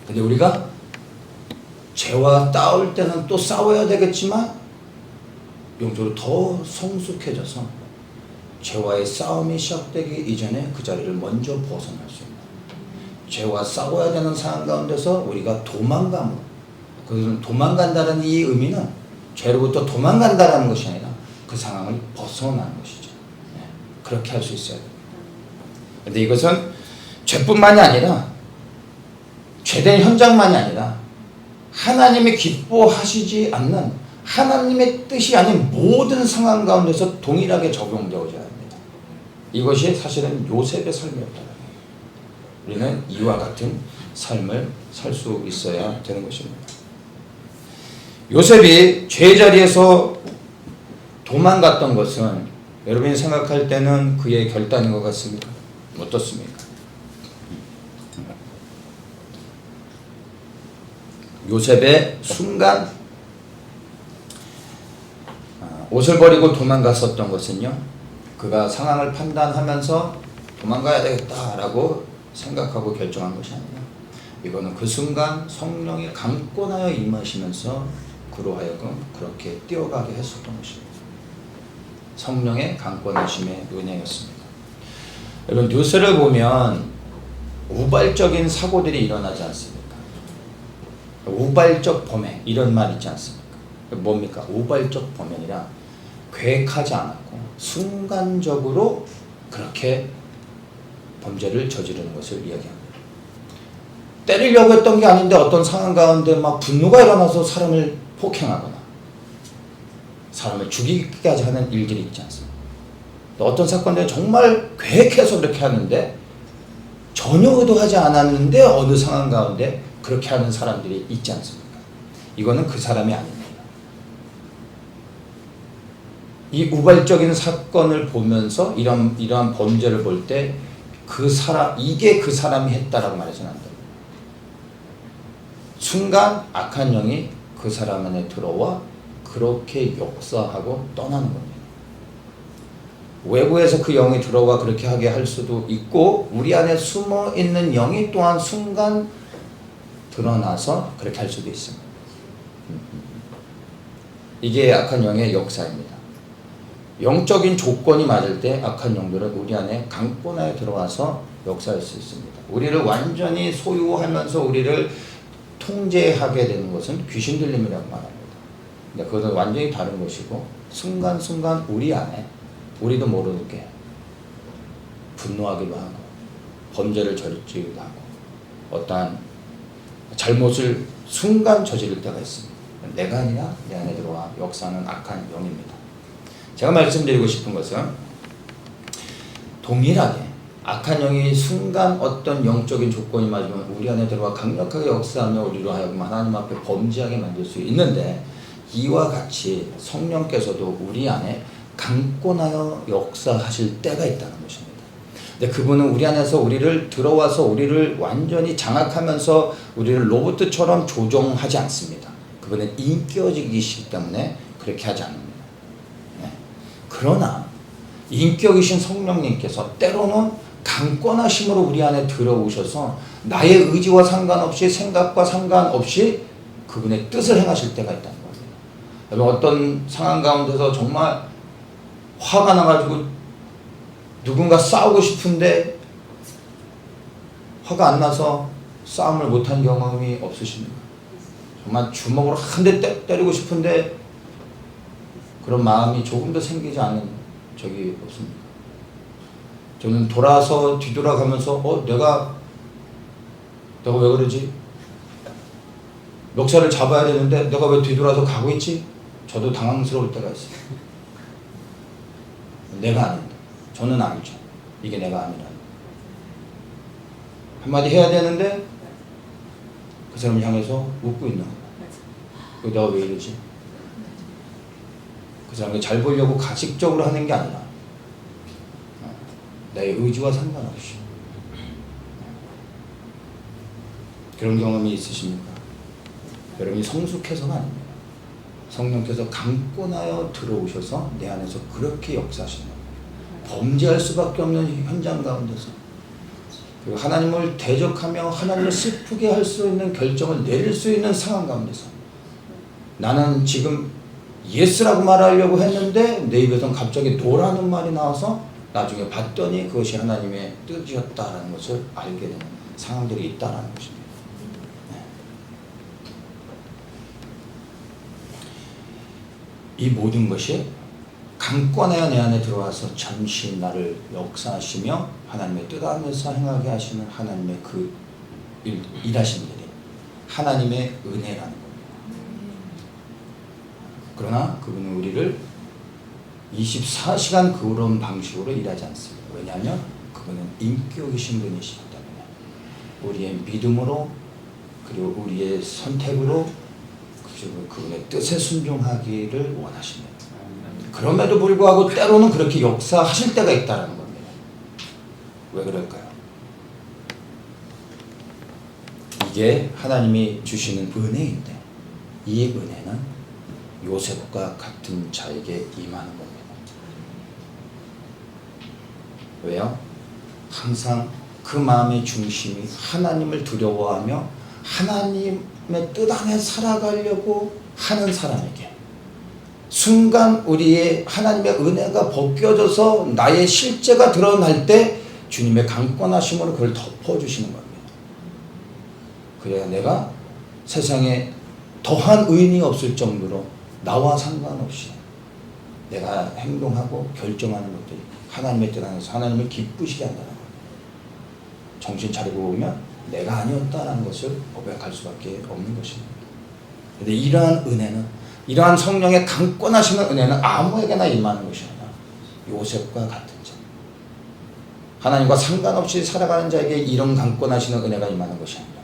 근데 우리가 죄와 싸울 때는 또 싸워야 되겠지만 영적으로 더 성숙해져서 죄와의 싸움이 시작되기 이전에 그 자리를 먼저 벗어날 수 있는 죄와 싸워야 되는 상황 가운데서 우리가 도망감으로 그것은 도망간다는 이 의미는 죄로부터 도망간다는 것이 아니라 그 상황을 벗어나는 것이죠. 네, 그렇게 할 수 있어야 됩니다. 그런데 이것은 죄뿐만이 아니라 죄된 현장만이 아니라 하나님이 기뻐하시지 않는 하나님의 뜻이 아닌 모든 상황 가운데서 동일하게 적용되어져야 합니다. 이것이 사실은 요셉의 삶이었다. 우리는 이와 같은 삶을 살 수 있어야 되는 것입니다. 요셉이 죄 자리에서 도망갔던 것은 여러분이 생각할 때는 그의 결단인 것 같습니다. 어떻습니까? 요셉의 순간 옷을 버리고 도망갔었던 것은요, 그가 상황을 판단하면서 도망가야 되겠다라고 생각하고 결정한 것이 아니라 이거는 그 순간 성령이 강권하여 임하시면서 그로 하여금 그렇게 뛰어가게 했었던 것입니다. 성령의 강권하심의 은혜였습니다. 여러분 뉴스를 보면 우발적인 사고들이 일어나지 않습니까? 우발적 범행 이런 말 있지 않습니까? 뭡니까? 우발적 범행이라 계획하지 않았고 순간적으로 그렇게 범죄를 저지르는 것을 이야기합니다. 때리려고 했던 게 아닌데 어떤 상황 가운데 막 분노가 일어나서 사람을 폭행하거나 사람을 죽이기까지 하는 일들이 있지 않습니까? 어떤 사건들은 정말 계획해서 그렇게 하는데 전혀 의도하지 않았는데 어느 상황 가운데 그렇게 하는 사람들이 있지 않습니까? 이거는 그 사람이 아닙니다. 이 우발적인 사건을 보면서 이러한 범죄를 볼 때 그 사람, 이게 그 사람이 했다라고 말해서는 안 됩니다. 순간 악한 영이 그 사람 안에 들어와 그렇게 역사하고 떠나는 겁니다. 외부에서 그 영이 들어와 그렇게 하게 할 수도 있고 우리 안에 숨어 있는 영이 또한 순간 드러나서 그렇게 할 수도 있습니다. 이게 악한 영의 역사입니다. 영적인 조건이 맞을 때 악한 영들은 우리 안에 강권하에 들어와서 역사할 수 있습니다. 우리를 완전히 소유하면서 우리를 통제하게 되는 것은 귀신 들림이라고 말합니다. 근데 그것은 완전히 다른 것이고 순간순간 우리 안에 우리도 모르게 분노하기도 하고 범죄를 저지르기도 하고 어떠한 잘못을 순간 저지를 때가 있습니다. 내가 아니라 내 안에 들어와 역사하는 악한 영입니다. 제가 말씀드리고 싶은 것은 동일하게 악한 영이 순간 어떤 영적인 조건이 맞으면 우리 안에 들어와 강력하게 역사하며 우리로 하여금 하나님 앞에 범죄하게 만들 수 있는데 이와 같이 성령께서도 우리 안에 강권하여 역사하실 때가 있다는 것입니다. 근데 그분은 우리 안에서 우리를 들어와서 우리를 완전히 장악하면서 우리를 로봇처럼 조종하지 않습니다. 그분은 인격이시기 때문에 그렇게 하지 않습니다. 네. 그러나 인격이신 성령님께서 때로는 강권하심으로 우리 안에 들어오셔서 나의 의지와 상관없이 생각과 상관없이 그분의 뜻을 행하실 때가 있다는 거예요. 어떤 상황 가운데서 정말 화가 나가지고 누군가 싸우고 싶은데 화가 안 나서 싸움을 못한 경험이 없으십니까? 정말 주먹으로 한 대 때리고 싶은데 그런 마음이 조금도 생기지 않은 적이 없습니다. 저는 뒤돌아가면서 내가 왜 그러지? 멱살을 잡아야 되는데 내가 왜 뒤돌아서 가고 있지? 저도 당황스러울 때가 있어요. 내가 아닌데 저는 아니죠. 이게 내가 아니라 한마디 해야 되는데 그 사람을 향해서 웃고 있는 거야. 내가 왜 이러지? 그 사람이 잘 보려고 가식적으로 하는 게 아니라 나의 의지와 상관없이. 그런 경험이 있으십니까? 여러분이 성숙해서가 아닙니다. 성령께서 강권하여 들어오셔서 내 안에서 그렇게 역사하시는 겁니다. 범죄할 수밖에 없는 현장 가운데서 그리고 하나님을 대적하며 하나님을 슬프게 할 수 있는 결정을 내릴 수 있는 상황 가운데서 나는 지금 예스라고 말하려고 했는데 내 입에서 갑자기 노라는 말이 나와서 나중에 봤더니 그것이 하나님의 뜻이었다라는 것을 알게 되는 상황들이 있다라는 것입니다. 이 모든 것이 강권하여 내 안에 들어와서 잠시 나를 역사하시며 하나님의 뜻 안에서 행하게 하시는 하나님의 그 일하신 일이 하나님의 은혜라는 겁니다. 그러나 그분은 우리를 24시간 그런 방식으로 일하지 않습니다. 왜냐하면 그분은 인격이신 분이시기 때문에 우리의 믿음으로 그리고 우리의 선택으로 그리고 그분의 뜻에 순종하기를 원하십니다. 그럼에도 불구하고 때로는 그렇게 역사하실 때가 있다는 겁니다. 왜 그럴까요? 이게 하나님이 주시는 은혜인데 이 은혜는 요셉과 같은 자에게 임하는 겁니다. 왜요? 항상 그 마음의 중심이 하나님을 두려워하며 하나님의 뜻 안에 살아가려고 하는 사람에게 순간 우리의 하나님의 은혜가 벗겨져서 나의 실제가 드러날 때 주님의 강권하심으로 그걸 덮어주시는 겁니다. 그래야 내가 세상에 더한 의인이 없을 정도로 나와 상관없이 내가 행동하고 결정하는 것들이 하나님의 뜻 안에서 하나님을 기쁘시게 한다는 거예요. 정신 차리고 보면 내가 아니었다는 것을 고백할 수밖에 없는 것입니다. 그런데 이러한 은혜는, 이러한 성령의 강권하시는 은혜는 아무에게나 임하는 것이 아니라 요셉과 같은 자, 하나님과 상관없이 살아가는 자에게 이런 강권하시는 은혜가 임하는 것이 아니라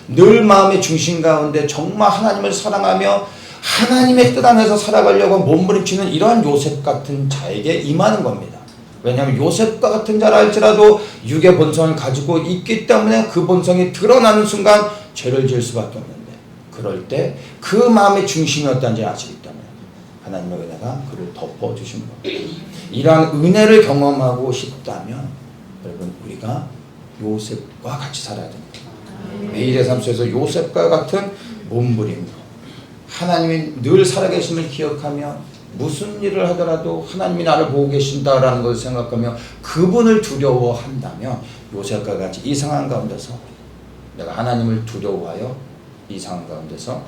늘 마음의 중심 가운데 정말 하나님을 사랑하며 하나님의 뜻 안에서 살아가려고 몸부림치는 이러한 요셉 같은 자에게 임하는 겁니다. 왜냐하면 요셉과 같은 자라 할지라도 육의 본성을 가지고 있기 때문에 그 본성이 드러나는 순간 죄를 지을 수밖에 없는데, 그럴 때 그 마음의 중심이 어떤지 아시기 때문에 하나님의 은혜가 그를 덮어주신 겁니다. 이러한 은혜를 경험하고 싶다면 여러분, 우리가 요셉과 같이 살아야 됩니다. 매일의 삶 속에서 요셉과 같은 몸부림으로 하나님이 늘 살아계심을 기억하며 무슨 일을 하더라도 하나님이 나를 보고 계신다라는 것을 생각하며 그분을 두려워한다면 요셉과 같이 이 상황 가운데서 내가 하나님을 두려워하여 이 상황 가운데서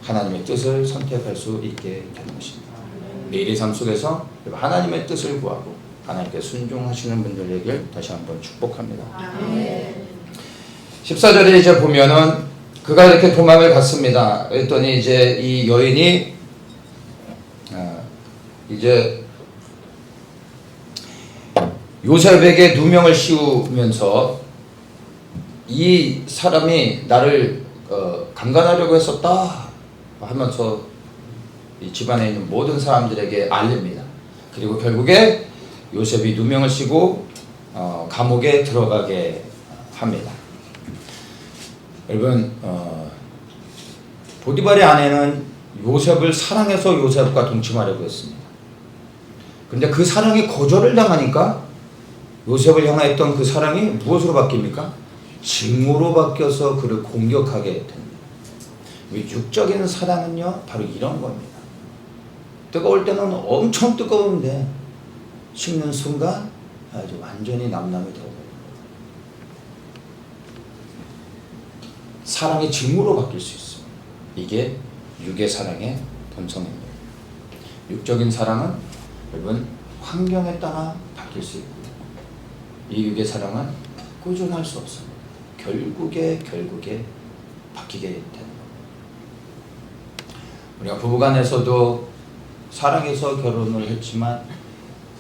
하나님의 뜻을 선택할 수 있게 되는 것입니다. 매일의 삶 속에서 하나님의 뜻을 구하고 하나님께 순종하시는 분들에게 다시 한번 축복합니다. 14절에 이제 보면은 그가 이렇게 도망을 갔습니다. 그랬더니 이제 이 여인이 이제 요셉에게 누명을 씌우면서 이 사람이 나를 강간하려고 했었다 하면서 이 집안에 있는 모든 사람들에게 알립니다. 그리고 결국에 요셉이 누명을 씌고 감옥에 들어가게 합니다. 여러분, 보디발의 아내는 요셉을 사랑해서 요셉과 동침하려고 했습니다. 그런데 그 사랑이 거절을 당하니까 요셉을 향하였던 그 사랑이 무엇으로 바뀝니까? 증오로 바뀌어서 그를 공격하게 됩니다. 육적인 사랑은요, 바로 이런 겁니다. 뜨거울 때는 엄청 뜨거운데 식는 순간 아주 완전히 남남이 되어버립니다. 사랑이 증오로 바뀔 수 있습니다. 이게 육의 사랑의 본성입니다. 육적인 사랑은 여러분 환경에 따라 바뀔 수 있고, 이 육의 사랑은 꾸준할 수 없습니다. 결국에 바뀌게 되는 겁니다. 우리가 부부간에서도 사랑해서 결혼을 했지만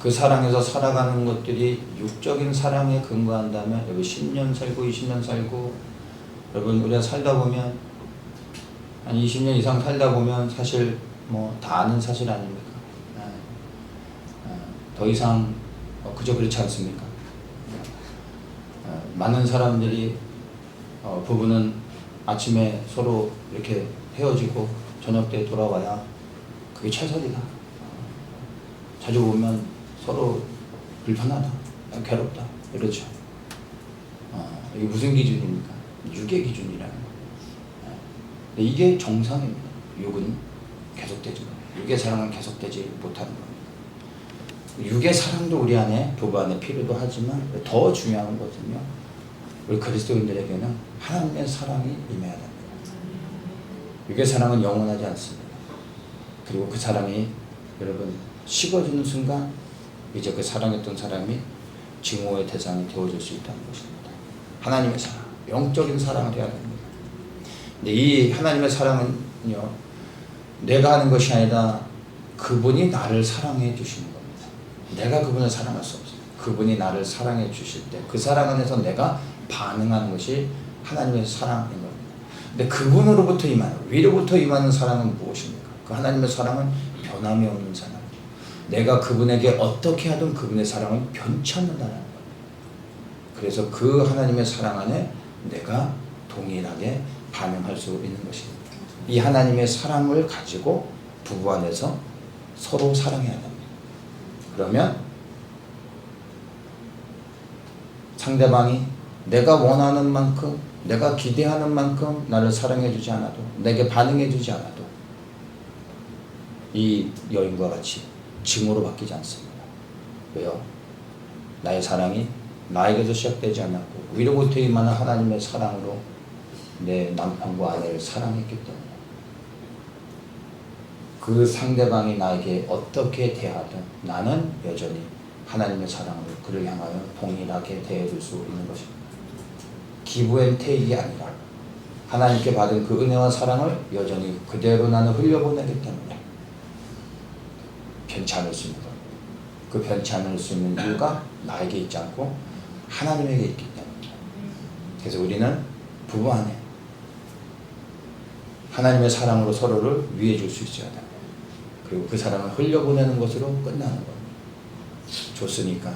그 사랑에서 살아가는 것들이 육적인 사랑에 근거한다면 여러분 10년 살고 20년 살고, 여러분 우리가 살다 보면 한 20년 이상 살다 보면 사실 뭐 다 아는 사실 아닙니까? 더 이상 그저 그렇지 않습니까? 많은 사람들이 부부는 아침에 서로 이렇게 헤어지고 저녁 때 돌아와야 그게 최선이다. 자주 보면 서로 불편하다, 괴롭다 이러죠. 이게 무슨 기준입니까? 육의 기준이라는 거예요. 이게 정상입니다. 육은 계속되지 못해요. 육의 사랑은 계속되지 못하는 겁니다. 육의 사랑도 우리 안에, 부부 안에 필요도 하지만 더 중요한 것은요, 우리 그리스도인들에게는 하나님의 사랑이 임해야 됩니다. 육의 사랑은 영원하지 않습니다. 그리고 그 사랑이 여러분 식어지는 순간 이제 그 사랑했던 사람이 증오의 대상이 되어질 수 있다는 것입니다. 하나님의 사랑, 영적인 사랑을 해야 됩니다. 근데 이 하나님의 사랑은요, 내가 하는 것이 아니라 그분이 나를 사랑해 주시는 겁니다. 내가 그분을 사랑할 수 없어요. 그분이 나를 사랑해 주실 때 그 사랑 안에서 내가 반응하는 것이 하나님의 사랑인 겁니다. 근데 그분으로부터 임하는, 위로부터 임하는 사랑은 무엇입니까? 그 하나님의 사랑은 변함이 없는 사랑. 내가 그분에게 어떻게 하든 그분의 사랑은 변치 않는다는 거예요. 그래서 그 하나님의 사랑 안에 내가 동일하게 반응할 수 있는 것입니다. 이 하나님의 사랑을 가지고 부부 안에서 서로 사랑해야 됩니다. 그러면 상대방이 내가 원하는 만큼, 내가 기대하는 만큼 나를 사랑해 주지 않아도, 내게 반응해 주지 않아도 이 여인과 같이 증오로 바뀌지 않습니다. 왜요? 나의 사랑이 나에게서 시작되지 않았고 위로부터 임하는 하나님의 사랑으로 내 남편과 아내를 사랑했기 때문에 그 상대방이 나에게 어떻게 대하든 나는 여전히 하나님의 사랑으로 그를 향하여 동일하게 대해줄 수 있는 것입니다. 기브 앤 테이크이 아니라 하나님께 받은 그 은혜와 사랑을 여전히 그대로 나는 흘려보내기 때문에 변치 않을 수 있는 것. 그 변치 않을 수 있는 이유가 나에게 있지 않고 하나님에게 있기 때문에. 그래서 우리는 부부 안에 하나님의 사랑으로 서로를 위해 줄 수 있어야 됩니다. 그리고 그 사랑을 흘려보내는 것으로 끝나는 겁니다. 줬으니까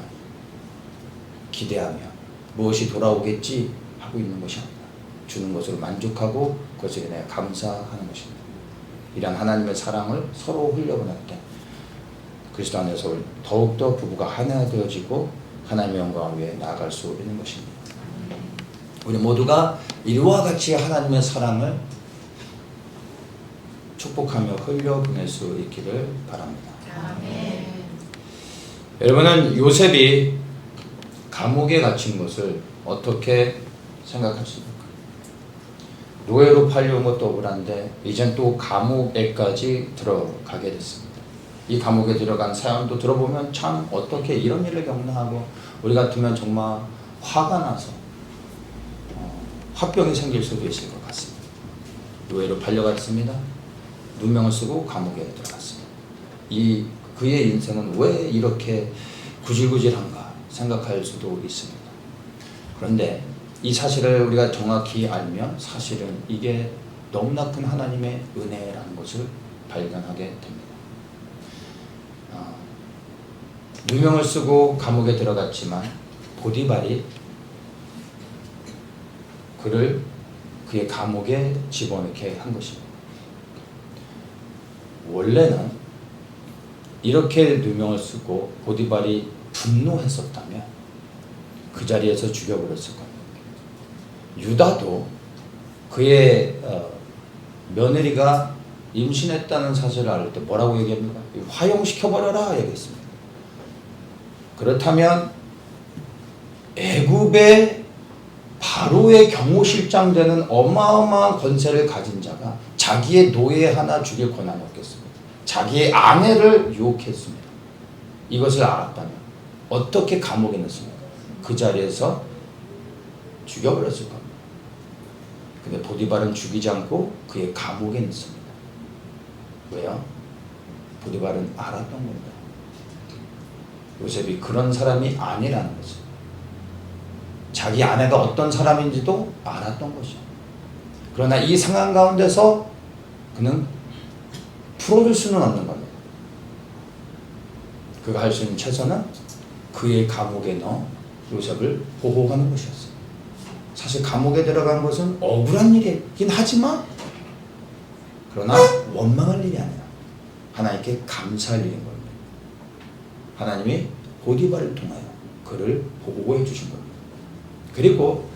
기대하며 무엇이 돌아오겠지 하고 있는 것이 아니라 주는 것으로 만족하고 그것에 대해 감사하는 것입니다. 이런 하나님의 사랑을 서로 흘려보낼 때 그리스도 안에서 더욱더 부부가 하나 되어지고 하나님의 영광을 위해 나아갈 수 있는 것입니다. 우리 모두가 이와 같이 하나님의 사랑을 축복하며 흘려보낼 수 있기를 바랍니다. 아멘. 여러분은 요셉이 감옥에 갇힌 것을 어떻게 생각하십니까? 노예로 팔려온 것도 억울한데 이젠 또 감옥에까지 들어가게 됐습니다. 이 감옥에 들어간 사연도 들어보면 참 어떻게 이런 일을 겪나하고 우리 같으면 정말 화가 나서 화병이 생길 수도 있을 것 같습니다. 노예로 팔려갔습니다. 누명을 쓰고 감옥에 들어갔습니다. 그의 인생은 왜 이렇게 구질구질한가 생각할 수도 있습니다. 그런데 이 사실을 우리가 정확히 알면 사실은 이게 너무나 큰 하나님의 은혜라는 것을 발견하게 됩니다. 누명을 쓰고 감옥에 들어갔지만 보디발이 그를 그의 감옥에 집어넣게 한 것입니다. 원래는 이렇게 누명을 쓰고 보디발이 분노했었다면 그 자리에서 죽여버렸을 겁니다. 유다도 그의 며느리가 임신했다는 사실을 알 때 뭐라고 얘기합니까? 화형시켜버려라 얘기했습니다. 그렇다면 애굽의 바로의 경호실장 되는 어마어마한 권세를 가진 자가 자기의 노예 하나 죽일 권한이 없겠습니다. 자기의 아내를 유혹했습니다. 이것을 알았다면 어떻게 감옥에 넣습니까? 그 자리에서 죽여버렸을 겁니다. 근데 보디발은 죽이지 않고 그의 감옥에 넣습니다. 왜요? 보디발은 알았던 겁니다. 요셉이 그런 사람이 아니라는 거죠. 자기 아내가 어떤 사람인지도 알았던 것이죠. 그러나 이 상황 가운데서 그는 풀어줄 수는 없는 겁니다. 그가 할 수 있는 최선은 그의 감옥에 넣어 요셉을 보호하는 것이었어요. 사실 감옥에 들어간 것은 억울한 일이긴 하지만 그러나 원망할 일이 아니라 하나님께 감사할 일인 겁니다. 하나님이 보디발을 통하여 그를 보호해 주신 겁니다. 그리고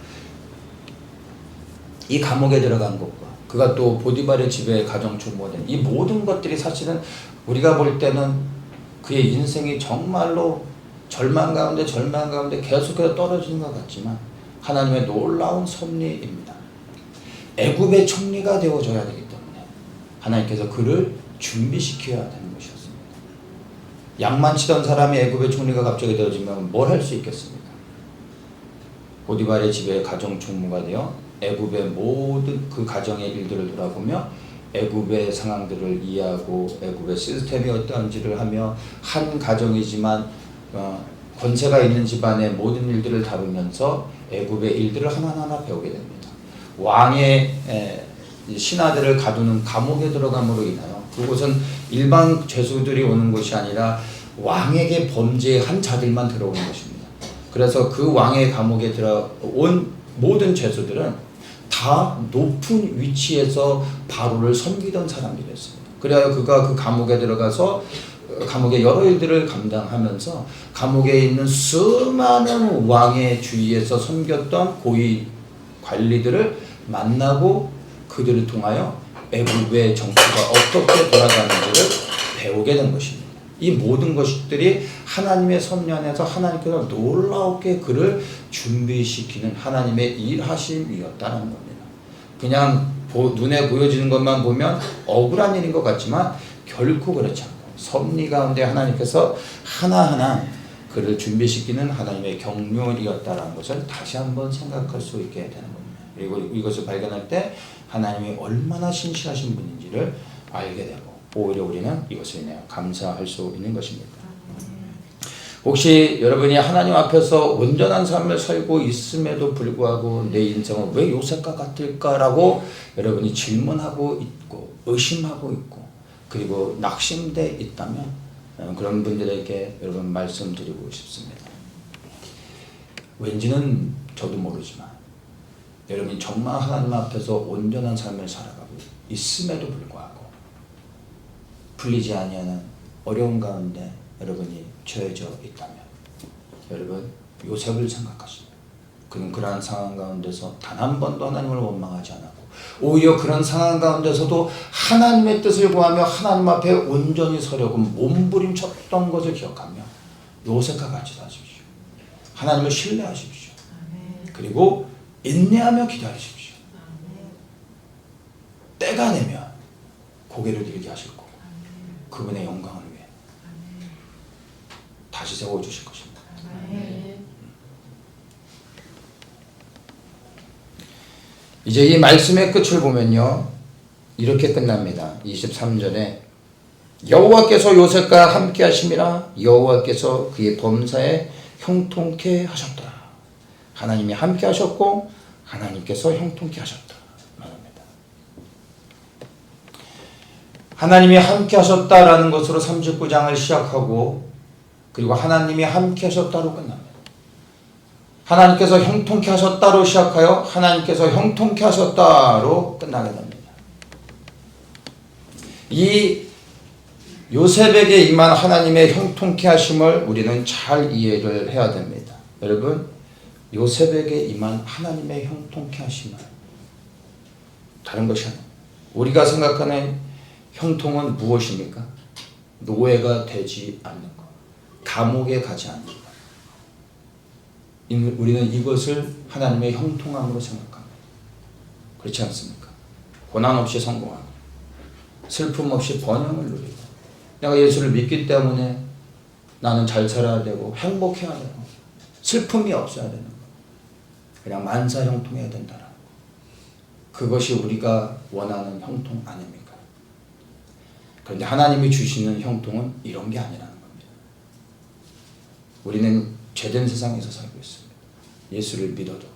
이 감옥에 들어간 것과 그가 또 보디발의 집에 가정주부가 된 이 모든 것들이 사실은 우리가 볼 때는 그의 인생이 정말로 절망 가운데 계속해서 떨어지는 것 같지만 하나님의 놀라운 섭리입니다. 애굽의 총리가 되어줘야 되기 때문에 하나님께서 그를 준비시켜야 되는 것이었습니다. 양만 치던 사람이 애굽의 총리가 갑자기 되어지면 뭘 할 수 있겠습니까? 보디발의 집에 가정총무가 되어 애굽의 모든 그 가정의 일들을 돌아보며 애굽의 상황들을 이해하고 애굽의 시스템이 어떠한지를 하며 한 가정이지만 권세가 있는 집안의 모든 일들을 다루면서 애굽의 일들을 하나하나 배우게 됩니다. 왕의 신하들을 가두는 감옥에 들어감으로 인하여 그곳은 일반 죄수들이 오는 곳이 아니라 왕에게 범죄한 자들만 들어오는 것입니다. 그래서 그 왕의 감옥에 들어온 모든 죄수들은 다 높은 위치에서 바로를 섬기던 사람들이었습니다. 그래야 그가 그 감옥에 들어가서 감옥의 여러 일들을 감당하면서 감옥에 있는 수많은 왕의 주위에서 섬겼던 고위 관리들을 만나고 그들을 통하여 애굽의 정치가 어떻게 돌아가는지를 배우게 된 것입니다. 이 모든 것들이 하나님의 섭리 안에서 하나님께서 놀랍게 그를 준비시키는 하나님의 일하심이었다는 겁니다. 그냥 눈에 보여지는 것만 보면 억울한 일인 것 같지만 결코 그렇지 않고 섭리 가운데 하나님께서 하나하나 그를 준비시키는 하나님의 경륜이었다는 것을 다시 한번 생각할 수 있게 되는 겁니다. 그리고 이것을 발견할 때 하나님이 얼마나 신실하신 분인지를 알게 되고 오히려 우리는 이것을 인해 감사할 수 있는 것입니다. 혹시 여러분이 하나님 앞에서 온전한 삶을 살고 있음에도 불구하고 내 인생은 왜 요셉과 같을까라고 여러분이 질문하고 있고 의심하고 있고 그리고 낙심돼 있다면 그런 분들에게 여러분 말씀드리고 싶습니다. 왠지는 저도 모르지만 여러분이 정말 하나님 앞에서 온전한 삶을 살아가고 있음에도 불구하고 풀리지 아니하는 어려운 가운데 여러분이 처해져 있다면 여러분 요셉을 생각하십니다. 그는 그러한 상황 가운데서 단 한 번도 하나님을 원망하지 않았고 오히려 그런 상황 가운데서도 하나님의 뜻을 구하며 하나님 앞에 온전히 서려고 몸부림쳤던 것을 기억하며 요셉과 같이 사십시오. 하나님을 신뢰하십시오. 그리고 인내하며 기다리십시오. 때가 되면 고개를 들게 하실 거고 그분의 영광을 위해 다시 세워주실 것입니다. 이제 이 말씀의 끝을 보면요 이렇게 끝납니다. 23절에 여호와께서 요셉과 함께 하심이라 여호와께서 그의 범사에 형통케 하셨다. 하나님이 함께 하셨고 하나님께서 형통케 하셨다 말합니다. 하나님이 함께 하셨다라는 것으로 39장을 시작하고 그리고 하나님이 함께 하셨다로 끝납니다. 하나님께서 형통케 하셨다로 시작하여 하나님께서 형통케 하셨다로 끝나게 됩니다. 이 요셉에게 임한 하나님의 형통케 하심을 우리는 잘 이해를 해야 됩니다. 여러분 요셉에게 임한 하나님의 형통케 하심은 다른 것이 아닙니다. 우리가 생각하는 형통은 무엇입니까? 노예가 되지 않는 것, 감옥에 가지 않는 것. 우리는 이것을 하나님의 형통함으로 생각합니다. 그렇지 않습니까? 고난 없이 성공하고 슬픔 없이 번영을 누리고 내가 예수를 믿기 때문에 나는 잘 살아야 되고 행복해야 되고 슬픔이 없어야 되는 것. 그냥 만사 형통해야 된다는 것. 그것이 우리가 원하는 형통 아닙니까? 그런데 하나님이 주시는 형통은 이런 게 아니라는 겁니다. 우리는 죄된 세상에서 살고 있습니다. 예수를 믿어도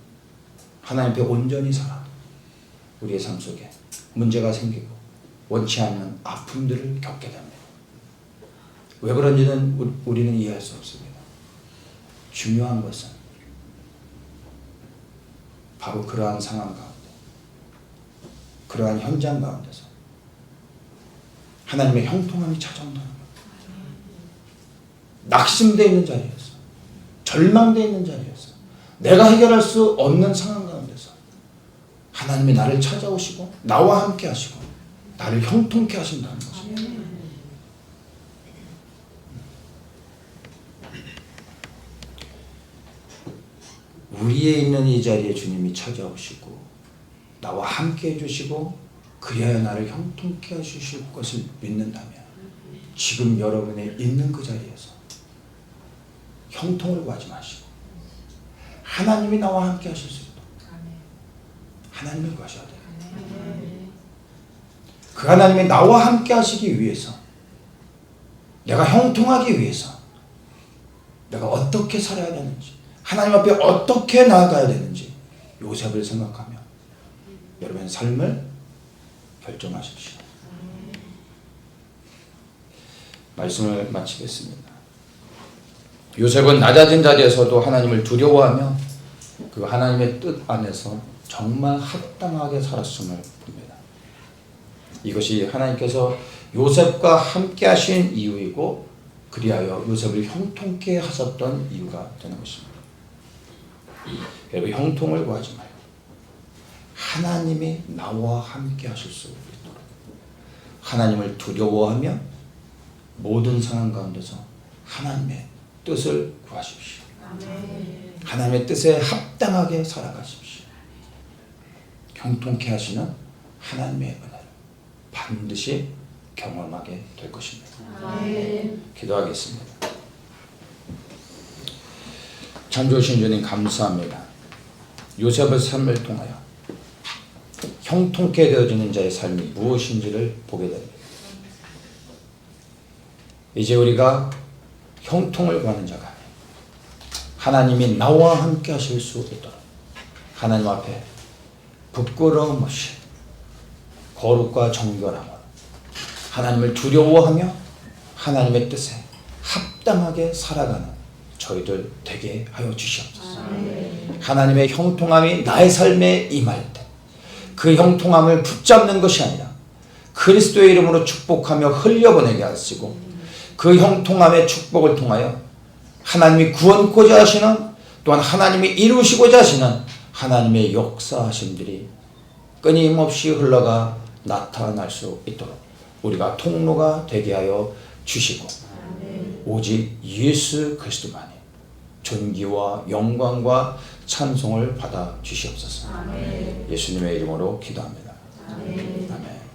하나님 앞에 온전히 살아도 우리의 삶 속에 문제가 생기고 원치 않는 아픔들을 겪게 됩니다. 왜 그런지는 우리는 이해할 수 없습니다. 중요한 것은 바로 그러한 상황 가운데 그러한 현장 가운데서 하나님의 형통함이 찾아온다는 것. 낙심되어 있는 자리에서 절망되어 있는 자리에서 내가 해결할 수 없는 상황 가운데서 하나님이 나를 찾아오시고 나와 함께 하시고 나를 형통케 하신다는 것입니다. 우리에 있는 이 자리에 주님이 찾아오시고 나와 함께 해주시고 그래야 나를 형통케 하실 것을 믿는다면 지금 여러분의 있는 그 자리에서 형통을 구하지 마시고 하나님이 나와 함께 하실 수 있도록 하나님을 구하셔야 돼요. 그 하나님이 나와 함께 하시기 위해서 내가 형통하기 위해서 내가 어떻게 살아야 되는지 하나님 앞에 어떻게 나아가야 되는지 요셉을 생각하며 여러분의 삶을 결정하십시오. 말씀을 마치겠습니다. 요셉은 낮아진 자리에서도 하나님을 두려워하며 그 하나님의 뜻 안에서 정말 합당하게 살았음을 봅니다. 이것이 하나님께서 요셉과 함께 하신 이유이고 그리하여 요셉을 형통케 하셨던 이유가 되는 것입니다. 여러분 형통을 구하지 말고 하나님이 나와 함께 하실 수 있도록 하나님을 두려워하며 모든 상황 가운데서 하나님의 뜻을 구하십시오. 하나님의 뜻에 합당하게 살아가십시오. 형통케 하시는 하나님의 은혜를 반드시 경험하게 될 것입니다. 기도하겠습니다. 참 좋으신 주님 감사합니다. 요셉의 삶을 통하여 형통케 되어지는 자의 삶이 무엇인지를 보게 됩니다. 이제 우리가 형통을 구하는 자가 아니라 하나님이 나와 함께 하실 수 있도록 하나님 앞에 부끄러움 없이 거룩과 정결함으로 하나님을 두려워하며 하나님의 뜻에 합당하게 살아가는 저희들 되게 하여 주시옵소서. 하나님의 형통함이 나의 삶에 임할 때 그 형통함을 붙잡는 것이 아니라 그리스도의 이름으로 축복하며 흘려보내게 하시고 그 형통함의 축복을 통하여 하나님이 구원코자 하시는 또한 하나님이 이루시고자 하시는 하나님의 역사하심들이 끊임없이 흘러가 나타날 수 있도록 우리가 통로가 되게 하여 주시고 오직 예수 그리스도만이 존귀와 영광과 찬송을 받아 주시옵소서. 예수님의 이름으로 기도합니다. 아멘.